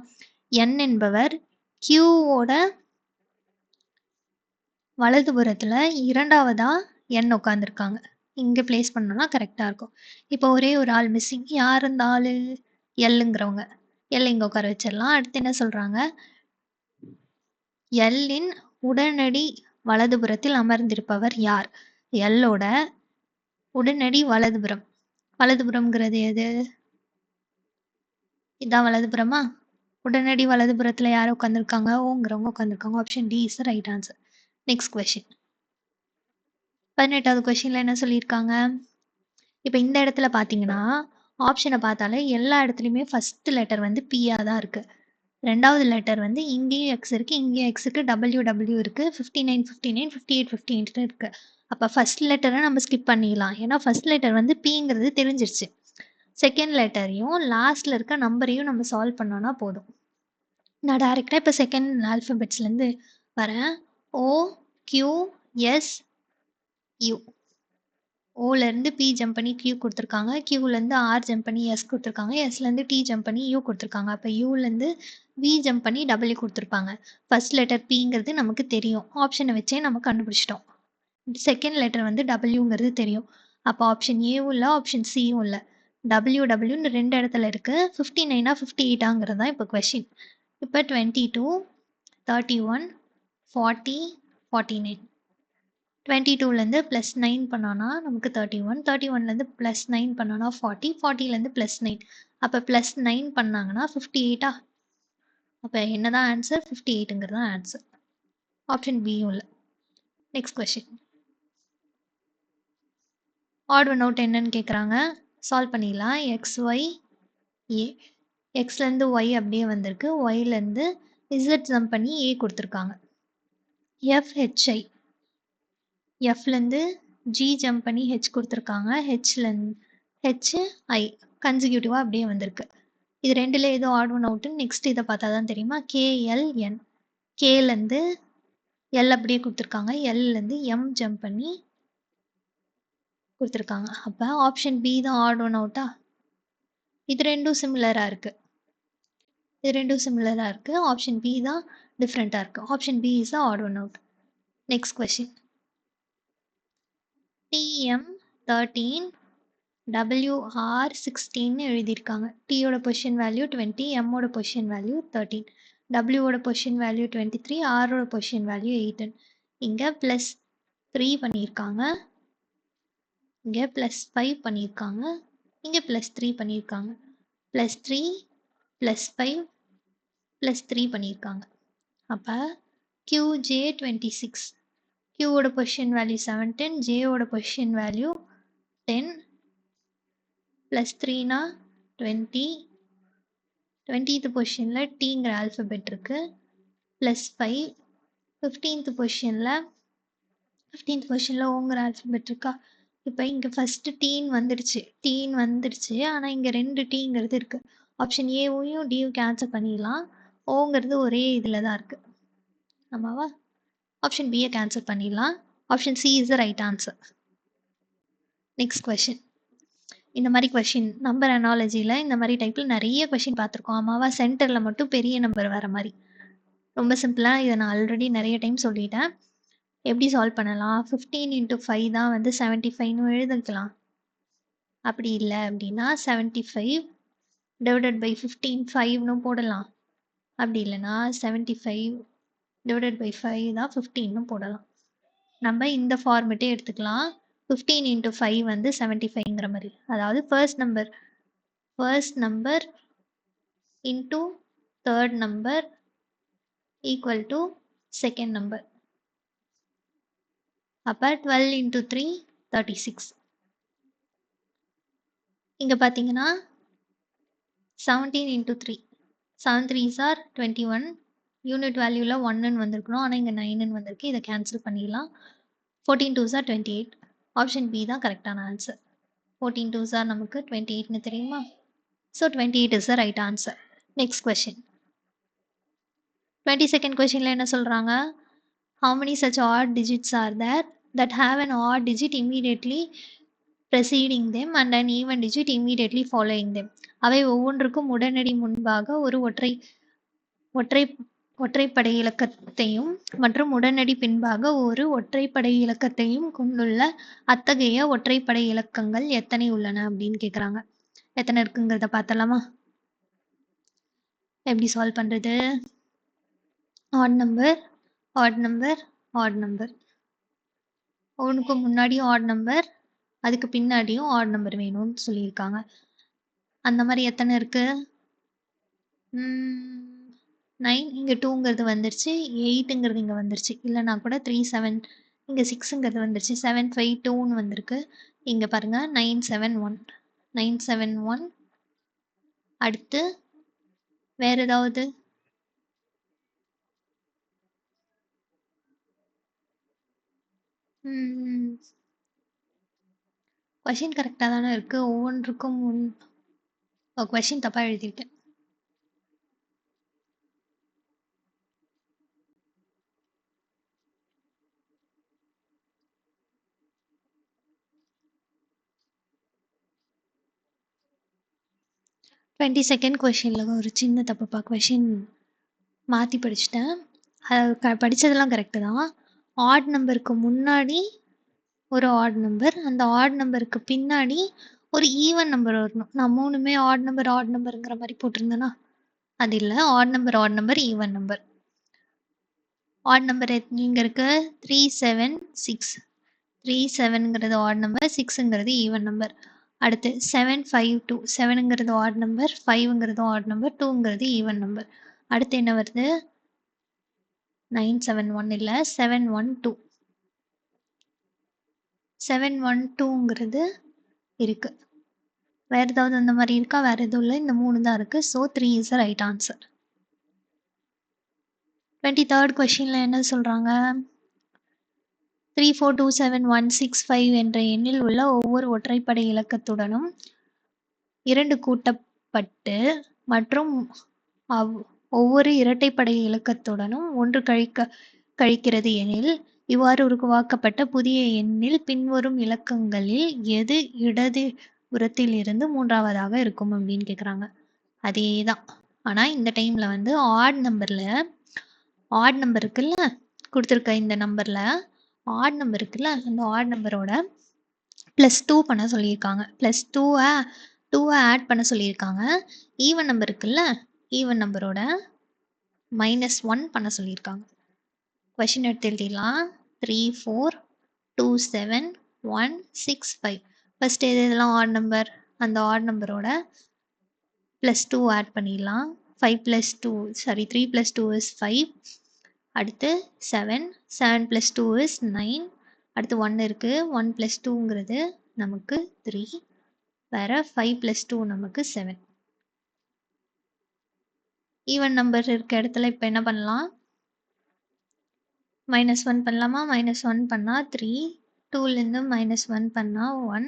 N என்பவர் Qவோட வலதுபுறத்துல இரண்டாவதா N உட்கார்ந்திருக்காங்க. இங்க பிளேஸ் பண்ணோம்னா கரெக்டா இருக்கும். இப்போ ஒரே ஒரு ஆள் மிஸ்ஸிங். யார் இந்த ஆளு? Lங்கிறவங்க. L இங்க உட்கார வச்சிடலாம். அடுத்து என்ன சொல்றாங்க? L இன் உடனடி வலதுபுறத்தில் அமர்ந்திருப்பவர் யார்? Lஓட உடனடி வலதுபுறம். வலதுபுறம்ங்கிறது எது? இதான் வலதுபுறமா? உடனடி வலதுபுறத்துல யார் உட்கார்ந்திருக்காங்க? ஓங்கிறவங்க உட்கார்ந்திருக்காங்க. Option D is the right answer. Next question. 18வது கொஸ்டின்ல என்ன சொல்லியிருக்காங்க? இப்ப இந்த இடத்துல பாத்தீங்கன்னா ஆப்ஷனை பார்த்தாலே எல்லா இடத்துலையுமே ஃபர்ஸ்ட் லெட்டர் வந்து P-ஆ தான் இருக்கு. ரெண்டாவது லெட்டர் வந்து இங்கேயும் X இருக்கு, இங்கேயும் X இருக்கு, WW இருக்கு, 59 59 58 58 இருக்கு. அப்ப ஃபர்ஸ்ட் லெட்டரை நம்ம ஸ்கிப் பண்ணிடலாம். ஏன்னா ஃபர்ஸ்ட் லெட்டர் வந்து Pங்கிறது தெரிஞ்சிருச்சு. செகண்ட் லெட்டரையும் லாஸ்ட்ல இருக்க நம்பரையும் நம்ம சால்வ் பண்ணோம்னா போதும். நான் டைரக்டா இப்போ செகண்ட் ஆல்ஃபபெட்ஸ்லேருந்து வரேன். O Q S U. ஓலேருந்து P jump பண்ணி Q கொடுத்துருக்காங்க. Qலேருந்து R ஜம்ப் பண்ணி S கொடுத்துருக்காங்க. Sலேருந்து T ஜம்ப் பண்ணி U கொடுத்துருக்காங்க. அப்போ Uலேருந்து V ஜம்ப் பண்ணி W கொடுத்துருப்பாங்க. ஃபர்ஸ்ட் லெட்டர் Pங்கிறது நமக்கு தெரியும். ஆப்ஷனை வச்சே நம்ம கண்டுபிடிச்சிட்டோம். செகண்ட் லெட்டர் வந்து Wங்கிறது தெரியும். அப்போ ஆப்ஷன் ஏவும் இல்லை, ஆப்ஷன் சியும் இல்லை. WWன்னு 2 இடத்துல இருக்கு. 59ஆ 58ஆங்கிறது தான் இப்போ கொஸ்டின். இப்போ 22, 31, 40, 49. 22லேருந்து +9 பண்ணோன்னா நமக்கு 31, 31லேருந்து +9 பண்ணோன்னா 40, 40லேருந்து +9. அப்போ +9 பண்ணாங்கன்னா 58ஆ? அப்போ என்னதான் ஆன்சர்? 58ங்கிறது தான் ஆன்சர். ஆப்ஷன் பியும் இல்லை. Next question. Odd one out என்னன்னு கேட்குறாங்க. சால்வ் பண்ணிடலாம். XY A. Xலேருந்து Y அப்படியே வந்திருக்கு. Yலேருந்து Z ஜம்ப் பண்ணி A கொடுத்துருக்காங்க. FHI. Fலேருந்து G ஜம்ப் பண்ணி H கொடுத்துருக்காங்க. HI கன்சிக்யூட்டிவாக அப்படியே வந்திருக்கு. இது ரெண்டுல ஏதோ ஆட் ஒன் அவுட்டு. நெக்ஸ்ட் இதை பார்த்தா தான் தெரியுமா? KLN. Kலேருந்து L அப்படியே கொடுத்துருக்காங்க. Lலேருந்து M ஜம்ப் பண்ணி கொடுத்துருக்காங்க. அப்போ ஆப்ஷன் பி தான் ஆட் ஒன் அவுட்டா? இது ரெண்டும் சிமிலராக இருக்கு. ஆப்ஷன் பி தான் டிஃப்ரெண்ட்டாக இருக்கு. Option B is odd one out. Next question. TM13 WR16 எழுதியிருக்காங்க. T யோட பொசிஷன் வேல்யூ 20, M ஓட பொசிஷன் வேல்யூ 13. டபிள்யூவோட பொசிஷன் வேல்யூ 23, ஆரோட பொசிஷன் வேல்யூ 18. இங்கே ப்ளஸ் 3 பண்ணியிருக்காங்க, இங்கே ப்ளஸ் 5 பண்ணியிருக்காங்க, இங்கே ப்ளஸ் 3 பண்ணியிருக்காங்க. ப்ளஸ் 3 ப்ளஸ் 5 ப்ளஸ் 3 பண்ணியிருக்காங்க. அப்போ QJ26, Qவோட பொசிஷன் வேல்யூ 17, Jவோட பொசிஷன் வேல்யூ 10, ப்ளஸ் 3னா 20, 20th பொசிஷனில் Tங்கிற ஆல்ஃபபெட் இருக்குது, ப்ளஸ் 5, 15th பொசிஷனில் ஓங்கிற ஆல்ஃபபெட் இருக்கா. இப்போ இங்கே ஃபஸ்ட்டு டீன் வந்துடுச்சு, ஆனால் இங்கே 2 டீங்கிறது இருக்குது. ஆப்ஷன் ஏவையும் டியும் கேன்சல் பண்ணிடலாம். ஓங்கிறது ஒரே இதில் தான் இருக்குது. ஆமாவா? ஆப்ஷன் பியை கேன்சல் பண்ணிடலாம். Option C is the right answer. Next question. இந்த மாதிரி கொஷின் நம்பர் அனாலஜியில் இந்த மாதிரி டைப்பில் நிறைய கொஷின் பார்த்துருக்கோம். ஆமாவா? சென்டரில் மட்டும் பெரிய நம்பர் வர மாதிரி. ரொம்ப சிம்பிளாக இதை நான் ஆல்ரெடி நிறைய டைம் சொல்லிட்டேன். எப்படி சால்வ் பண்ணலாம்? 15 × 5 தான் வந்து 75ன்னு எழுதிக்கலாம். அப்படி இல்லை அப்படின்னா 75 டிவைடட் பை 15 5ன்னு போடலாம். அப்படி இல்லைன்னா 75 டிவைடட் பை 5 தான் 15ன்னு போடலாம். நம்ம இந்த ஃபார்மெட்டே எடுத்துக்கலாம். 15 × 5 வந்து 75ங்கிற மாதிரி. அதாவது first number into third number equal to second number. அப்போ 12 × 3 36. இங்கே பார்த்தீங்கன்னா 17 × 3 7 3s are 21. யூனிட் வேல்யூவில் 1ன்னு வந்திருக்கணும், ஆனால் இங்கே 9ன்னு வந்திருக்கு. இதை கேன்சல் பண்ணிடலாம். 14 2s are 28. ஆப்ஷன் பி தான் கரெக்டான ஆன்சர். 14 2s are நமக்கு 28ன்னு தெரியுமா? So 28 is the right answer. Next question. 22nd questionல என்ன சொல்கிறாங்க? How many such odd digits are there that have an odd digit immediately preceding them and an even digit immediately following them? அவை ஒவ்வொன்றுக்கும் உடனடி முன்பாக ஒரு ஒற்றைப்படை இலக்கத்தையும் மற்றும் உடனடி பின்பாக ஒரு ஒற்றைப்படை இலக்கத்தையும் கொண்டுள்ள அத்தகைய ஒற்றைப்படை இலக்கங்கள் எத்தனை உள்ளன அப்படின்னு கேட்குறாங்க. எத்தனை இருக்குங்கிறத பார்த்தலாமா? எப்படி சால்வ் பண்ணுறது? ஆட் நம்பர் ஒன்றுக்கு முன்னாடியும் ஆட் நம்பர், அதுக்கு பின்னாடியும் ஆட் நம்பர் வேணும்னு சொல்லியிருக்காங்க. அந்த மாதிரி எத்தனை இருக்குது? 9, இங்கே 2ங்கிறது வந்துருச்சு, 8ங்கிறது இங்கே வந்துருச்சு. இல்லைனா கூட 3 7, இங்கே 6ங்கிறது வந்துருச்சு, 7 5 2ன்னு வந்திருக்கு. இங்கே பாருங்கள் 9 7 1. அடுத்து வேறு ஏதாவது? கொஷின் கரெக்டாக தானே இருக்குது. ஒவ்வொன்றுக்கும் கொஷின் தப்பாக எழுதியிருக்கேன். செகண்ட் கொஷினில் ஒரு சின்ன தப்புப்பா. கொஷின் மாற்றி படிச்சுட்டேன். அது படித்ததெல்லாம் கரெக்டு தான். ஆட் நம்பருக்கு முன்னாடி ஒரு ஆட் நம்பர், அந்த ஆட் நம்பருக்கு பின்னாடி ஒரு ஈவன் நம்பர் வரணும். நான் 3மே ஆட் நம்பருங்கிற மாதிரி போட்டிருந்தேன்னா அது இல்லை. Odd number even number. Odd number இங்கே இருக்கு 3 7 6. 3 7ங்கிறது ஆட் நம்பர், 6ங்கிறது ஈவன் நம்பர். அடுத்து 7 5 2. 7ங்கிறது ஆட் நம்பர், 5ங்கிறது ஆட் நம்பர், 2ங்கிறது ஈவன் நம்பர். அடுத்து என்ன வருது? 9 7 1 இல்லை, 7 1 2. 7 1 2ங்கிறது இருக்கு. வேறு ஏதாவது அந்த மாதிரி இருக்கா? வேறு எதுவும் இல்லை. இந்த 3 தான் இருக்குது. So 3 is the right answer. 23rd கொஷினில் என்ன சொல்கிறாங்க? 3 4 2 7 1 6 5 என்ற எண்ணில் உள்ள ஒவ்வொரு ஒற்றைப்படை இலக்கத்துடனும் 2 கூட்டப்பட்டு மற்றும் ஒவ்வொரு இரட்டைப்படை இலக்கத்துடனும் 1 கழிக்கிறது எனில் இவ்வாறு உருவாக்கப்பட்ட புதிய எண்ணில் பின்வரும் இலக்கங்களில் எது இடது புறத்தில் இருந்து மூன்றாவதாக இருக்கும் அப்படின்னு கேட்குறாங்க. அதே தான். ஆனால் இந்த டைமில் வந்து ஆட் நம்பர் இருக்குல்ல, கொடுத்துருக்க இந்த நம்பரில் ஆட் நம்பர் இருக்குல்ல, அந்த ஆட் நம்பரோட +2 பண்ண சொல்லியிருக்காங்க. +2 ஆட் பண்ண சொல்லியிருக்காங்க. ஈவன் நம்பர் இருக்குல்ல, ஈவன் நம்பரோட -1 பண்ண சொல்லியிருக்காங்க. கொஷின் எடுத்து எழுதிடலாம். 3 4 2 7 1 6 5. ஃபர்ஸ்ட் இதெல்லாம் ஆட் நம்பர், அந்த ஆட் நம்பரோட +2 ஆட் பண்ணிடலாம். 5 + 2 சாரி 3 + 2 is 5. அடுத்து 7 7 + 2 is 9. அடுத்து 1 இருக்கு. 1 + 2ங்கிறது நமக்கு 3. வேற 5 + 2 நமக்கு 7. ஈவன் நம்பர் இருக்க இடத்துல இப்போ என்ன பண்ணலாம்? -1 பண்ணலாமா? -1 பண்ணா 3, 2லேருந்து -1 பண்ணா 1,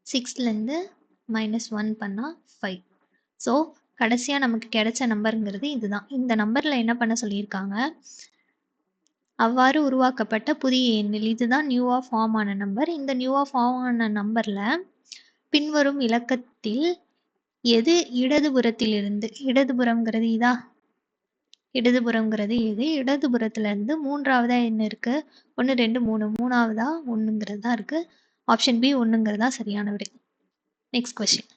6லேருந்து -1 பண்ணா 5. ஸோ கடைசியா நமக்கு கிடைச்ச நம்பர்ங்கிறது இதுதான். இந்த நம்பர்ல என்ன பண்ண சொல்லியிருக்காங்க? அவ்வாறு உருவாக்கப்பட்ட புதிய எண்ணில் இதுதான் நியூவா ஃபார்ம் ஆன நம்பர். இந்த நியூவா ஃபார்ம் ஆன நம்பர்ல பின்வரும் இலக்கத்தில் எது இடதுபுறத்திலிருந்து, இடதுபுறம்ங்கிறது இதா? இடதுபுறம்ங்கிறது எது? இடதுபுறத்துல இருந்து 3வதா என்ன இருக்கு? 1 2 3 3வதா 1ங்கிறது தான் இருக்கு. ஆப்ஷன் பி 1ங்கிறது தான் சரியான விடை. Next question.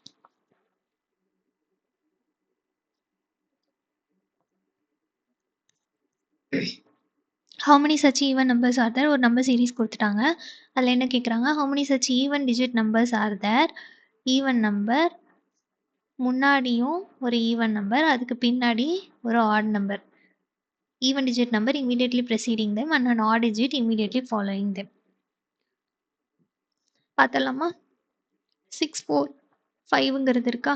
How many such even numbers are there? ஒரு நம்பர் சீரிஸ் கொடுத்துட்டாங்க. அதில் என்ன கேட்குறாங்க? How many such even digit numbers are there? Even number முன்னாடியும் ஒரு ஈவன் நம்பர், அதுக்கு பின்னாடி ஒரு add number. Even digit number immediately preceding them and an odd digit immediately following them. பார்த்தலாமா? 6 4 5ங்கிறது இருக்கா?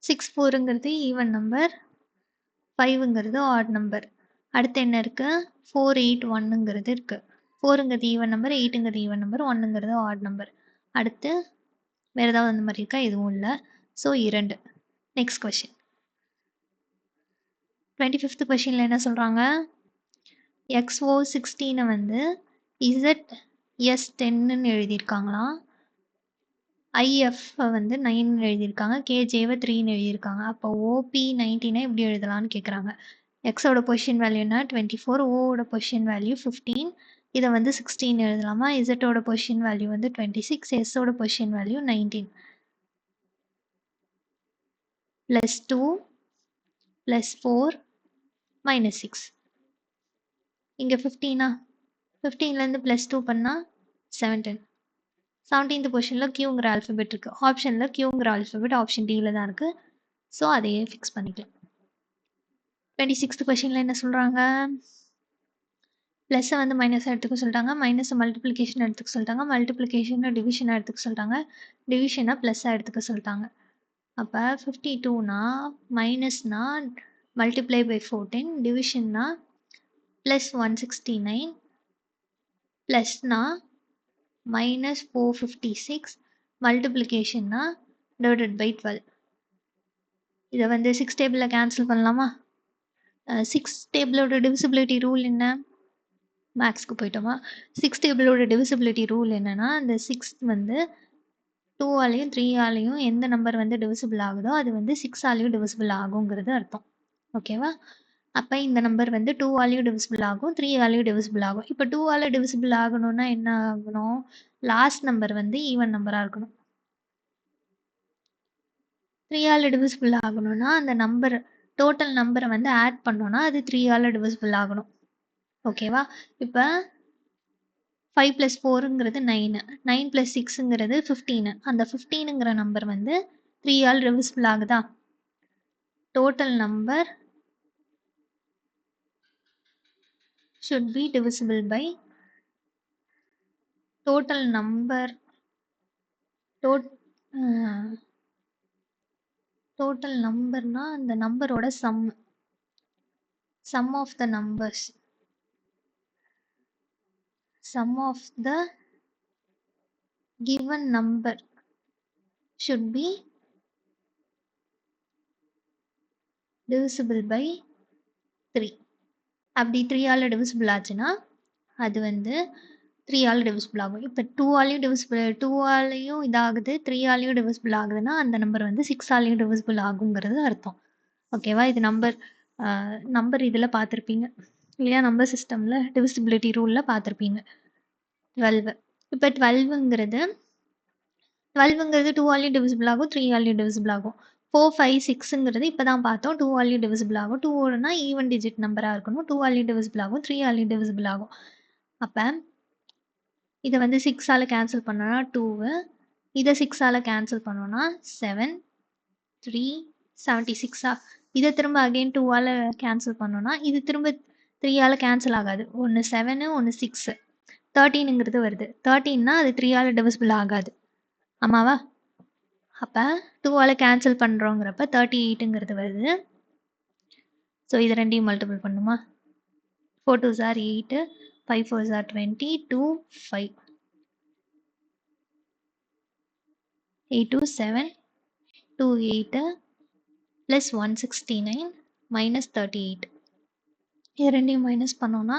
6 4ங்கிறது ஈவன் நம்பர், 5ங்கிறது ஆட் நம்பர். அடுத்து என்ன இருக்கு? 4 8 1ங்கிறது இருக்கு. 4ங்கிறது ஈவன் நம்பர், 8ங்கிறது ஈவன் நம்பர், 1ங்கிறது ஆட் நம்பர். அடுத்து வேற ஏதாவது அந்த மாதிரி இருக்கா? எதுவும் இல்லை. ஸோ 2. Next question. 25th கொஸ்டின்ல என்ன சொல்றாங்க? XO16 வந்து ZS10ன்னு எழுதியிருக்காங்களாம். IF வந்து 9ன்னு எழுதியிருக்காங்க. KJவை 3ன்னு எழுதியிருக்காங்க. அப்போ OP19 எப்படி எழுதலாம்னு கேட்குறாங்க. எக்ஸோட பொசிஷன் வேல்யூ என்ன? 24. ஓட பொசிஷன் வேல்யூ 15. இதை வந்து 16 எழுதலாமா? இசட்டோட பொசிஷன் வேல்யூ வந்து 26. எஸ்ஸோட பொசிஷன் வேல்யூ 19. +2 +4 -6. இங்கே 15ஆ? 15லேருந்து +2 பண்ணால் 17. 17th பொசிஷனில் கியூங்கிற ஆல்ஃபபெட் இருக்குது. ஆப்ஷனில் கியூங்கிற ஆல்ஃபபெட் ஆப்ஷன் டியில் தான் இருக்குது. ஸோ அதையே ஃபிக்ஸ் பண்ணிக்கலாம். 26th கொஸ்டினில் என்ன சொல்கிறாங்க? ப்ளஸ்ஸை வந்து மைனஸாக எடுத்துக்க சொல்லிட்டாங்க. மைனஸை மல்டிப்ளிகேஷன் எடுத்துக்க சொல்லிட்டாங்க. மல்டிப்ளிகேஷனை டிவிஷனாக எடுத்துக்க சொல்லிட்டாங்க. டிவிஷனை ப்ளஸ்ஸாக எடுத்துக்க சொல்லிட்டாங்க. அப்போ 52னா மைனஸ்னா மல்டிப்ளை பை 14, டிவிஷன்னா +169, ப்ளஸ்னா -456, மல்டிப்ளிகேஷன்னா டிவைடட் பை 12. இதை வந்து 6 டேபிளில் கேன்சல் பண்ணலாமா? 6 டேபிளோட டிவிசிபிலிட்டி ரூல் என்ன? மேக்ஸ்க்கு போயிட்டோமா? 6 டேபிளோட டிவிசிபிலிட்டி ரூல் என்னன்னா, அந்த 6 வந்து 2ஆலையும் 3ஆலையும் எந்த நம்பர் வந்து டிவிசிபிள் ஆகுதோ அது வந்து 6ஆலையும் டிவிசிபிள் ஆகுங்கிறது அர்த்தம். ஓகேவா? அப்போ இந்த நம்பர் வந்து 2ஆலையும் டிவிசிபிள் ஆகும், 3ஆலையும் டிவிசிபிள் ஆகும். இப்போ 2ஆல டிவிசிபிள் ஆகணும்னா என்ன ஆகணும்? லாஸ்ட் நம்பர் வந்து ஈவன் நம்பராக இருக்கணும். 3ஆல டிவிசிபிள் ஆகணும்னா அந்த நம்பர் டோட்டல் நம்பரை வந்து ஆட் பண்ணோம்னா அது 3ஆல டிவிசிபிள் ஆகணும். ஓகேவா? இப்போ 5 + 4ங்கிறது 9, 9 + 6ங்கிறது 15. அந்த 15ங்கிற நம்பர் வந்து 3ஆல் டிவிசிபிள் ஆகுதா? Total number should be divisible by total number. Total நம்பர்னா அந்த நம்பரோட sum of the numbers, sum of the given number should be divisible by 3. அப்படி 3ஆல் டிவிசிபிள் ஆச்சுன்னா அது வந்து 3ஆல் டிவிசிபிள் ஆகும். இப்போ 2ஆலையும் இதாகுது, 3ஆலையும் டிவிசிபிள் ஆகுதுன்னா அந்த நம்பர் வந்து 6ஆலையும் டிவிசிபிள் ஆகுங்கிறது அர்த்தம். ஓகேவா? இது நம்பர் இதில் பார்த்துருப்பீங்க இல்லையா? நம்பர் சிஸ்டமில் டிவிசிபிலிட்டி ரூலில் பார்த்துருப்பீங்க. 12. இப்போ 12ங்கிறது 2ஆலையும் டிவிசிபிள் ஆகும், 3ஆலையும் டிவிசிபிள் ஆகும். 4, 5, 6ங்கிறது இப்போ தான் பார்த்தோம். 2 ஆலையும் டிவிசிபிள் ஆகும். 2னா ஈவன் டிஜிட் நம்பராக இருக்கணும். 2 ஆலையும் டிவிசிபிள் ஆகும். 3 ஆலையும் டிவிசிபிள் ஆகும். அப்போ இதை வந்து 6ஆல் கேன்சல் பண்ணோன்னா 2, இதை 6ஆல் கேன்சல் பண்ணோன்னா 7, 3, 76. இதை திரும்ப அகெயின் 2ஆல் கேன்சல் பண்ணோன்னா இது திரும்ப 3ஆல் கேன்சல் ஆகாது. ஒன்று 7, ஒன்று 6, 13ங்கிறது வருது. 13னா அது 3ஆல் டிவிசிபிள் ஆகாது. ஆமாவா? அப்போ 2ஆல் கேன்சல் பண்ணுறோங்கிறப்ப 38ங்கிறது வருது. ஸோ இது ரெண்டையும் மல்டிபிள் பண்ணுமா? 4 2s are 8, 5 4s are 20, 2 5, 8 2 7, 2 8 plus 169 minus 38. இது ரெண்டையும் மைனஸ் பண்ணோன்னா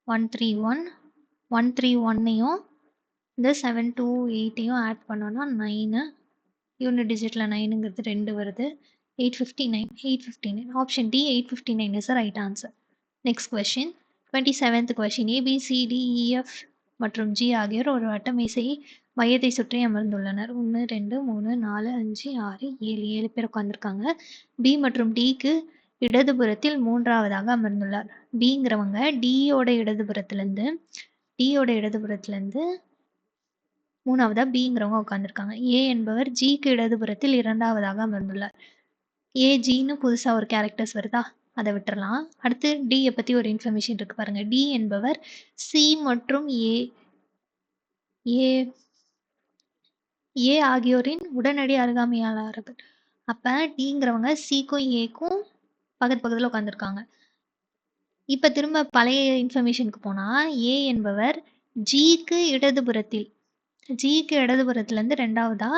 131, 131ஐயும் இந்த 7 2 8ஐயும் ஆட் பண்ணோன்னா 9, யூனிட் டிஜிட்டில் 9ங்கிறது 2 வருது. 859. Option D 859 is the right answer. Next question. 27th question. A, B, C, D, E, F மற்றும் G ஆகியோர் ஒரு வட்டமேசை மையத்தை சுற்றி அமர்ந்துள்ளனர். 1 2 3 4 5 6 7 7 பேர் உட்காந்துருக்காங்க. B மற்றும் Dக்கு இடதுபுறத்தில் மூன்றாவதாக அமர்ந்துள்ளார். Bங்கிறவங்க Dயோட இடதுபுறத்திலிருந்து மூணாவதா Bங்கிறவங்க உட்காந்துருக்காங்க. A என்பவர் Gக்கு இடதுபுறத்தில் இரண்டாவதாக அமர்ந்துள்ளார். ஏஜின்னு புதுசாக ஒரு கேரக்டர்ஸ் வருதா, அதை விட்டுறலாம். அடுத்து டியை பற்றி ஒரு இன்ஃபர்மேஷன் இருக்கு பாருங்க. டி என்பவர் சி மற்றும் ஏ ஆகியோரின் உடனடி அருகாமையாளர்கள். அப்போ டிங்கிறவங்க சிக்கும் ஏக்கும் பக்கத்தில் உட்காந்துருக்காங்க. இப்போ திரும்ப பழைய இன்ஃபர்மேஷனுக்கு போனால் ஏ என்பவர் ஜிக்கு இடதுபுறத்துலேருந்து ரெண்டாவதா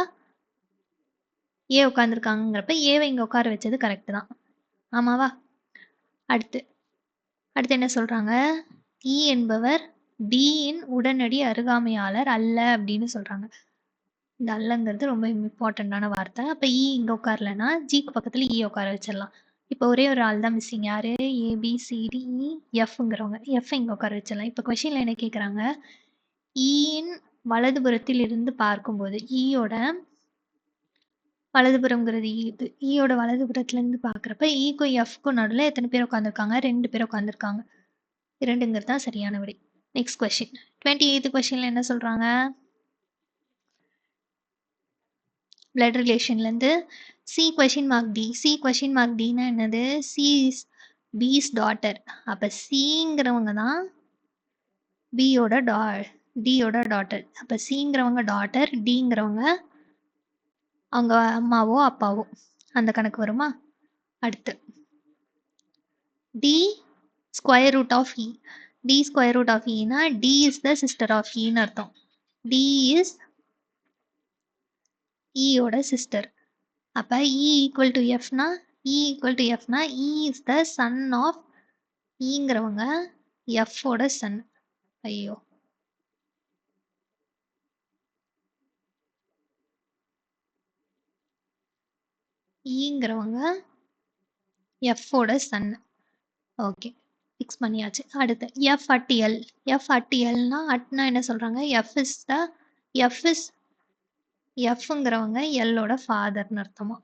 ஏ உட்காந்துருக்காங்கிறப்ப ஏவை இங்கே உட்கார வச்சது கரெக்டு தான். ஆமாவா? அடுத்து என்ன சொல்கிறாங்க? இ என்பவர் டியின் உடனடி அருகாமையாளர் அல்ல அப்படின்னு சொல்கிறாங்க. இந்த அல்லங்கிறது ரொம்ப இம்பார்ட்டண்ட்டான வார்த்தை. அப்போ இ இங்கே உட்காரலன்னா ஜிக்கு பக்கத்தில் இ உட்கார வச்சிடலாம். இப்போ ஒரே ஒரு ஆள் தான் மிஸ்ஸிங். யார்? ஏபிசிடிஇ எஃப்ங்கிறவங்க. எஃப் இங்கே உட்கார வச்சிடலாம். இப்போ கொஷினில் என்ன கேட்குறாங்க? இயின் வலதுபுறத்தில் இருந்து பார்க்கும்போது ஈயோட வலதுபுறம்ங்கிறது இது. ஈயோட வலதுபுறத்துலேருந்து பார்க்குறப்ப ஈக்கும் எஃப்க்கும் நடுவில் எத்தனை பேர் உட்காந்துருக்காங்க? 2 பேர் உட்காந்துருக்காங்க. 2ங்கிறது தான் சரியான விடை. Next question. 28th கொஸ்டினில் என்ன சொல்கிறாங்க? பிளட் ரிலேஷன்லேருந்து C question mark D. C question mark டினா என்னது? C is B's daughter. அப்போ சிங்கிறவங்க தான் டியோட டாட்டர். அப்போ சிங்கிறவங்க டாட்டர், டிங்கிறவங்க அவங்க அம்மாவோ அப்பாவோ. அந்த கணக்கு வருமா? அடுத்து D square root of E. D square root of இனா D is the sister of இன்னு அர்த்தம். டி இஸ் ஈயோட சிஸ்டர். அப்போ இ ஈக்குவல் டு எஃப்னா E is the son of ஈங்கிறவங்க எஃப்போட சன். ஐயோ, ஈங்கிறவங்க எஃப்போட சன். ஓகே, ஃபிக்ஸ் பண்ணியாச்சு. அடுத்து F at L. F at எல்னா அட்னா என்ன சொல்கிறாங்க? எஃப்ங்கிறவங்க எல்லோட ஃபாதர்னு அர்த்தமா.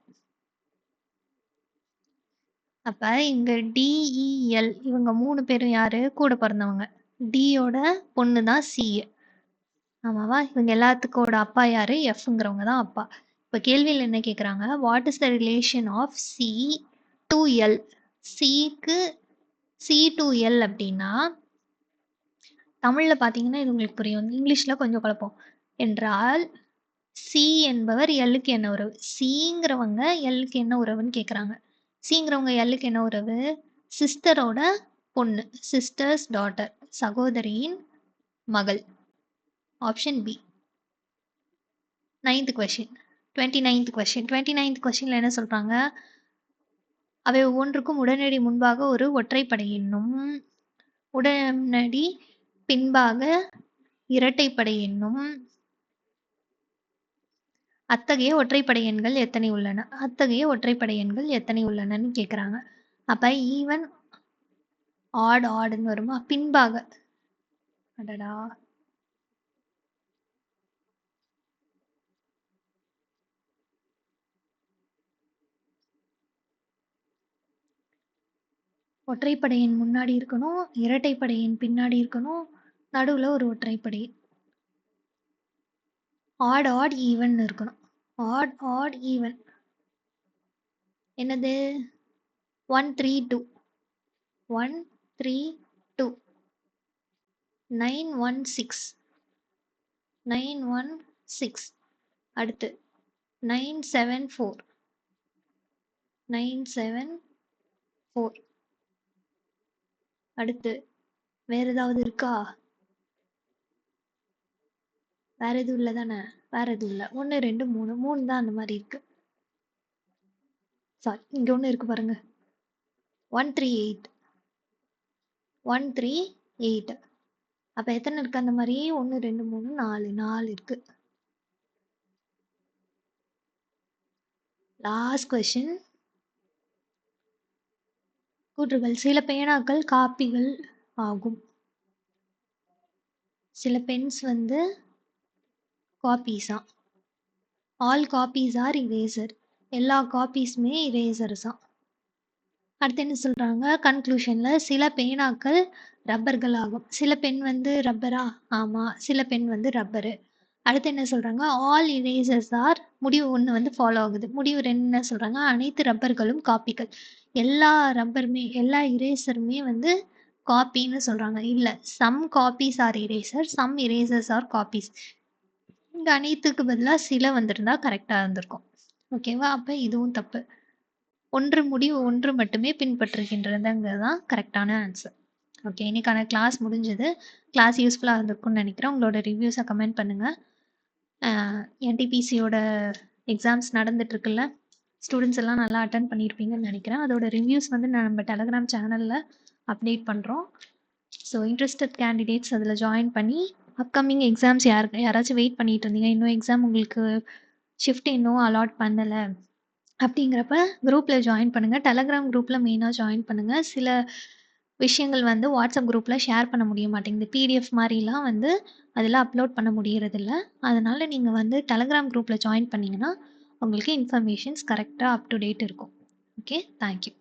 அப்போ இங்கே டிஇஎல் இவங்க 3 பேரும் யார்? கூட பிறந்தவங்க. டியோட பொண்ணு தான் சி. ஆமாவா? இவங்க எல்லாத்துக்கோட அப்பா யார்? எஃப்ங்கிறவங்க தான் அப்பா. இப்போ கேள்வியில் என்ன கேட்குறாங்க? What is the relation of C to L? சிக்கு சி டு எல் அப்படின்னா தமிழில் பார்த்தீங்கன்னா இது உங்களுக்கு புரியும். இங்கிலீஷில் கொஞ்சம் குழப்பம். என்றால் சி என்பவர் எல்லுக்கு என்ன உறவு? சிங்கிறவங்க எல்லுக்கு என்ன உறவுன்னு கேட்குறாங்க. சிங்கிறவங்க எல்லுக்கு என்ன உறவு? சிஸ்டரோட பொண்ணு, சிஸ்டர்ஸ் டாட்டர், சகோதரியின் மகள். Option B. 9th question. 29th கொஷினில் என்ன சொல்கிறாங்க? அவை ஒவ்வொன்றுக்கும் உடனடி முன்பாக ஒரு ஒற்றைப்படை எண்ணும் உடனடி பின்பாக இரட்டைப்படை எண்ணும் அத்தகைய ஒற்றைப்படை எண்கள் எத்தனை உள்ளனன்னு கேட்குறாங்க. அப்போ ஈவன் ஆடுன்னு வருமா? பின்பாக. அடடா, ஒற்றைப்படை எண் முன்னாடி இருக்கணும். இரட்டைப்படை எண் பின்னாடி இருக்கணும். நடுவுல ஒரு ஒற்றைப்படை எண். ஆட், ஆட், ஈவன் இருக்கணும். Odd, odd, even. என்னது? 1, 3, 2. 1, 3, 2. 9, 1, 6. 9, 1, 6. அடுத்து 9, 7, 4. 9, 7, 4. அடுத்து வேற ஏதாவது இருக்கா? வேற எதுவும் இல்ல தானே? வேற எதுவும் இல்ல. 1, 2, 3. 3 தான் அந்த மாதிரி இருக்கு. சாரி, இங்க ஒண்ணு இருக்கு பாருங்க. 1, 3, 8. 1, 3, 8. அப்ப எத்தனை இருக்கு அந்த மாதிரி? 1, 2, 3, 4. 4 இருக்கு. Last question. கூற்றுகள். சில பேனாக்கள் காப்பிகள் ஆகும். சில பென்ஸ் வந்து காப்பீஸா. All copies are eraser. எல்லா காப்பீஸுமே இரேசர்ஸா. அடுத்து என்ன சொல்றாங்க? கன்க்ளூஷன்ல சில பேனாக்கள் ரப்பர்கள் ஆகும். சில பென் வந்து ரப்பரா? ஆமா. சில பென் வந்து ரப்பரு. அடுத்து என்ன சொல்றாங்க? All erasers are. முடிவு 1 வந்து ஃபாலோ ஆகுது. முடிவு 2 என்ன சொல்றாங்க? அனைத்து ரப்பர்களும் காப்பிகள். எல்லா ரப்பருமே எல்லா இரேசருமே வந்து காப்பின்னு சொல்றாங்க. இல்ல, some copies are eraser, some erasers are copies. இங்க அனைத்துக்கு பதிலா சில வந்திருந்தா கரெக்டா இருந்திருக்கும். ஓகேவா? அப்ப இதுவும் தப்பு. முடிவு 1 மட்டுமே பின்பற்றுகின்றதுங்கிறது தான் கரெக்டான ஆன்சர். ஓகே, இன்னைக்கான கிளாஸ் முடிஞ்சது. கிளாஸ் யூஸ்ஃபுல்லா இருந்திருக்கும்னு நினைக்கிறேன். உங்களோட ரிவ்யூஸை கமெண்ட் பண்ணுங்க. என்டிபிசியோட எக்ஸாம்ஸ் நடந்துட்டு இருக்குல்ல, ஸ்டூடெண்ட்ஸ் எல்லாம் நல்லா அட்டன் பண்ணியிருப்பீங்கன்னு நினைக்கிறேன். அதோட ரிவ்யூஸ் வந்து நம்ம டெலகிராம் சேனலில் அப்டேட் பண்ணுறோம். ஸோ இன்ட்ரெஸ்டட் கேண்டிடேட்ஸ் அதில் ஜாயின் பண்ணி அப்கமிங் எக்ஸாம்ஸ் யாராச்சும் வெயிட் பண்ணிட்டு இருந்தீங்க, இன்னும் எக்ஸாம் உங்களுக்கு ஷிஃப்ட் இன்னும் அலாட் பண்ணலை அப்படிங்கிறப்ப குரூப்பில் ஜாயின் பண்ணுங்கள். டெலகிராம் குரூப்பில் மெயினாக ஜாயின் பண்ணுங்கள். சில விஷயங்கள் வந்து வாட்ஸ்அப் குரூப்பில் ஷேர் பண்ண முடிய மாட்டேங்குது. பிடிஎஃப் மாதிரிலாம் வந்து அதில் அப்லோட் பண்ண முடியறதில்ல. அதனால் நீங்கள் வந்து டெலகிராம் குரூப்பில் ஜாயின் பண்ணிங்கன்னா உங்களுக்கு இன்ஃபர்மேஷன்ஸ் கரெக்டாக அப் டு டேட் இருக்கும். Okay, thank you.